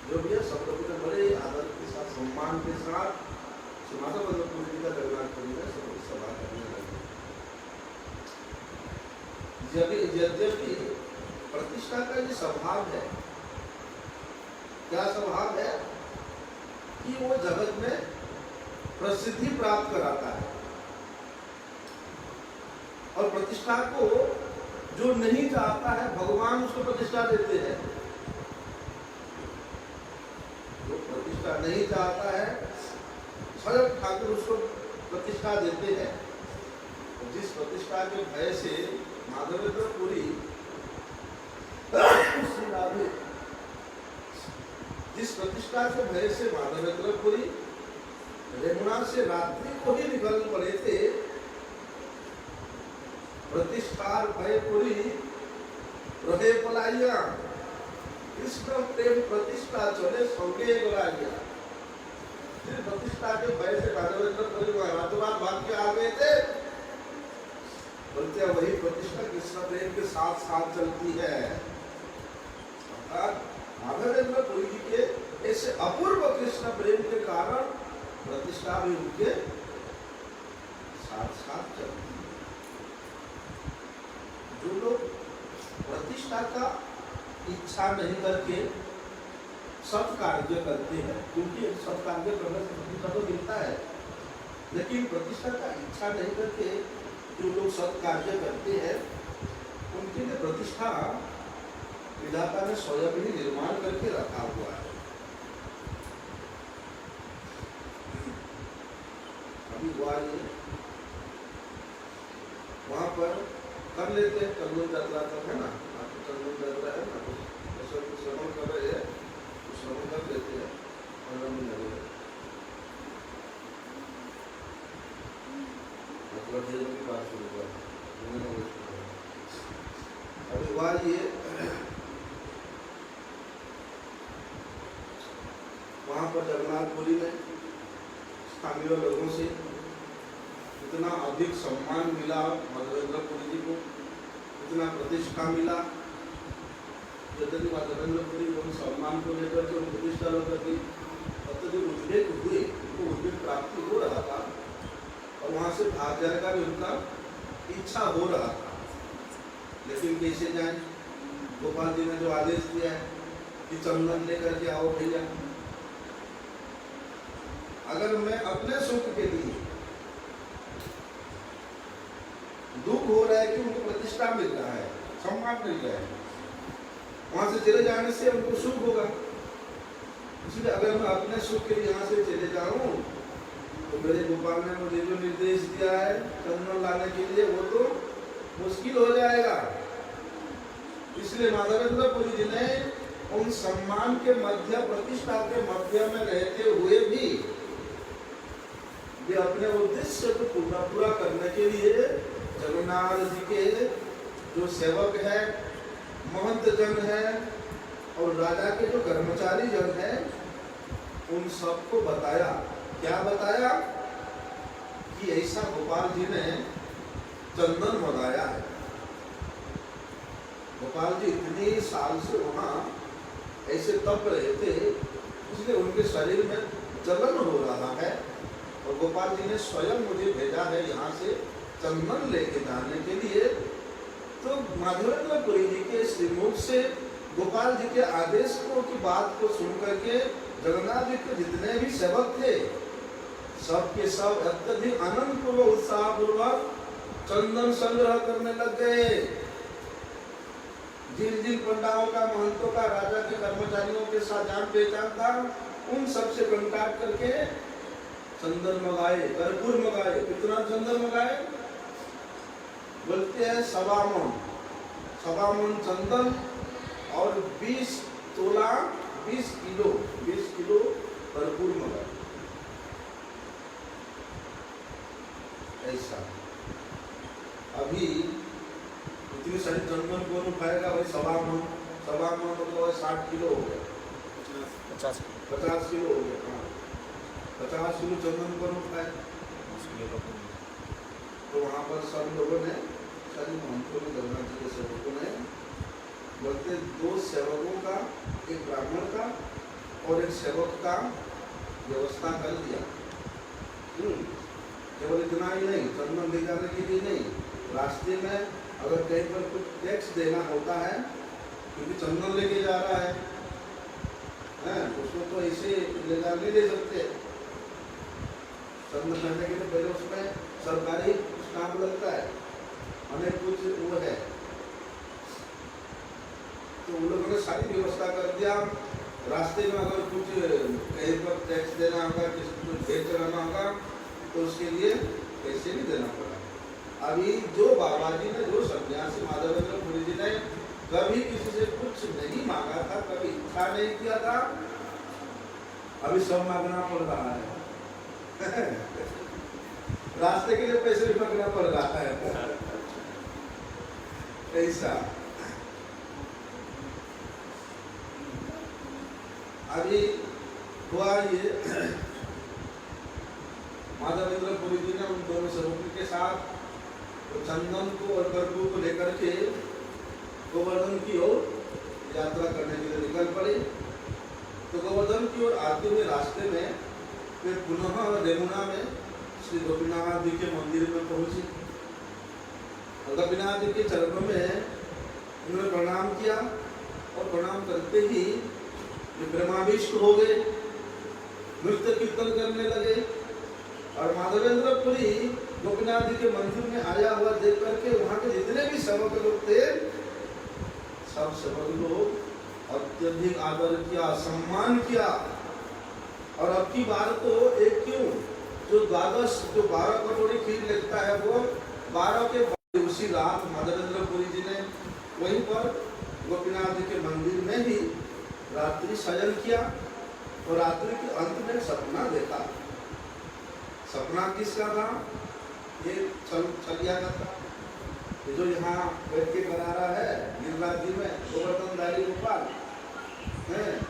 जो भी है सब लोगों ने बड़े आदर के साथ, सम्मान के साथ माधवेंद्रपुरी जी का जगन्नाथपुरी में सब सभा करने लगे। यद्यपि प्रतिष्ठा का ये स्वभाव है, क्या स्वभाव है कि वो जगत में प्रसिद्धि प्राप्त कराता है और प्रतिष्ठा को जो नहीं चाहता है भगवान उसको प्रतिष्ठा देते हैं। जो प्रतिष्ठा नहीं चाहता है स्वयं ठाकुर उसको प्रतिष्ठा देते हैं। जिस प्रतिष्ठा के भय से माधवेंद्रपुरी जिस प्रतिष्ठा के भय से माधवेंद्रपुरी यमुना से रात्रि को ही निकल पड़े थे, प्रतिष्ठा भयपुरी रहे पलाइया, कृष्ण प्रेम प्रतिष्ठा चले संगे गोलाइया। प्रतिष्ठा के भय से माधवेंद्रपुरी रातों रात भाग के आ गए थे। बोलते वही प्रतिष्ठा कृष्ण प्रेम के साथ साथ चलती है। माधवेंद्रपुरी जी के ऐसे अपूर्व कृष्ण प्रेम के कारण प्रतिष्ठा भी उनके साथ साथ चलती है। जो लोग प्रतिष्ठा का इच्छा नहीं करके सत्कार्य करते हैं, क्योंकि सत्कार्य करने से प्रतिष्ठा तो मिलता है, लेकिन प्रतिष्ठा का इच्छा नहीं करके जो लोग सत्कार्य करते हैं उनके लिए प्रतिष्ठा विधाता ने स्वयं ही निर्माण करके रखा हुआ है। अभी हुआ ये वहां पर कर लेते हैं, कर्नूल यात्रा तक है ना, आपको कर्नूल यात्रा है ना, तो श्रवण कर रहे हैं, तो श्रवण कर लेते हैं। की बात शुरू कर अभी हुआ ये वहां पर जगन्नाथपुरी में स्थानीय लोगों से इतना अधिक सम्मान मिला माधवेंद्रपुरी जी को, इतना प्रतिष्ठा मिला। यद्यपि माधवेंद्रपुरी उन सम्मान को लेकर के उन प्रतिष्ठा लेकर के अत्यधिक उद्वेग हुए, उनको उद्वेग प्राप्ति हो रहा था और वहां से भाग जाने का भी उनका इच्छा हो रहा था। लेकिन कैसे जाए? गोपाल जी ने जो आदेश दिया है कि चंदन लेकर के आओ भैया। अगर मैं अपने सुख के लिए दुख हो रहा है कि उनको प्रतिष्ठा मिल रहा है, सम्मान मिल रहा है, वहां से चले जाने से उनको सुख होगा। इसलिए अगर मैं अपने सुख के लिए यहाँ से चले जाऊं तो मेरे गोपाल ने मुझे जो निर्देश दिया है चंदन लाने के लिए वो तो मुश्किल हो जाएगा। इसलिए माधवेंद्रपुरी जी ने उन सम्मान के मध्य, प्रतिष्ठा के मध्य में रहते हुए भी वे अपने उद्देश्य को पूरा करने के लिए जगन्नाथ जी के जो सेवक है, महंत जन है और राजा के जो कर्मचारी जन है, उन सबको बताया। क्या बताया? कि ऐसा गोपाल जी ने चंदन मंगाया है। गोपाल जी इतने साल से वहाँ ऐसे तप रहे थे, इसलिए उनके शरीर में जलन हो रहा है और गोपाल जी ने स्वयं मुझे भेजा है यहाँ से चंदन लेके जाने के लिए। तो माधवेंद्रपुरी जी के श्रीमुख से गोपाल जी के आदेश को की बात को सुन करके जगन्नाथ जी के जितने भी सेवक थे सबके सब अत्यधिक आनंद पूर्वक उत्साह पूर्वक चंदन संग्रह करने लग गए। जिन जिन पंडाओं का, महंतों का, राजा के कर्मचारियों के साथ जान पहचान था, उन सबसे कांटेक्ट करके चंदन मंगाए, कर्पूर मंगाए। कितना चंदन मंगाए? बोलते हैं 1.25 मन चंदन और 20 तोला 20 किलो कर्पूर मंगाए। ऐसा अभी इतनी सारी चंदन कौन उठाएगा भाई? 1.25 मन तो 60 किलो हो गया, 50 किलो हो गया। हाँ, 50 किलो चंदन कौन उठाए? तो वहाँ पर सब लोगों ने, सभी महंतों ने, जगन्नाथ जी के सेवकों ने बोलते 2 सेवकों का, एक ब्राह्मण का और एक सेवक का व्यवस्था कर दिया। केवल इतना ही नहीं, चंदन ले जाने के लिए नहीं, रास्ते में अगर कहीं पर कुछ टैक्स देना होता है, क्योंकि चंदन लेके जा रहा है, उसको तो ऐसे ले जा नहीं दे सकते। चंदन करने के लिए पहले उसमें सरकारी स्टाम्प लगता है, अनेक कुछ वो है। तो उन लोगों ने सारी व्यवस्था कर दिया। रास्ते में अगर कुछ कहीं पर टैक्स देना होगा, किसी को ढेर चढ़ाना होगा, तो उसके लिए पैसे नहीं देना पड़ा। अभी जो बाबा जी ने, जो सन्यासी माधवेंद्रपुरी जी ने कभी किसी से कुछ नहीं मांगा था, कभी इच्छा नहीं किया था, अभी सब मांगना पड़ रहा है। रास्ते के लिए पैसे भी मांगना पड़ रहा है। ऐसा अभी हुआ ये, माधवेंद्रपुरी जी ने उन दोनों सेवकों के साथ तो चंदन को और कर्पूर को लेकर के गोवर्धन की ओर यात्रा करने के लिए निकल पड़े। तो गोवर्धन की ओर आते हुए रास्ते में वे पुनः रेमुना में श्री गोपीनाथ जी के मंदिर में पहुंचे। गोपीनाथ जी के चरणों में उन्होंने प्रणाम किया और प्रणाम करते ही प्रेमाविष्ट हो गए, नृत्य कीर्तन करने लगे। और माधवेंद्रपुरी गोपीनाथ जी के मंदिर में आया हुआ देख करके वहां के जितने भी सेवक लोग थे, सब सेवक लोग अत्यधिक आदर किया, सम्मान किया। और अब की बार तो एक क्यों, जो 12 कटोरी खीर लगता है, वो 12 के बाद उसी रात माधवेंद्रपुरी जी ने वहीं पर गोपीनाथ जी के मंदिर में ही रात्रि शयन किया। और रात्रि के अंत में सपना देखा। सपना किसका था? ये छलिया का था, जो यहाँ बैठ के करा रहा है गिरिराज जी में, गोवर्धनधारी गोपाल है।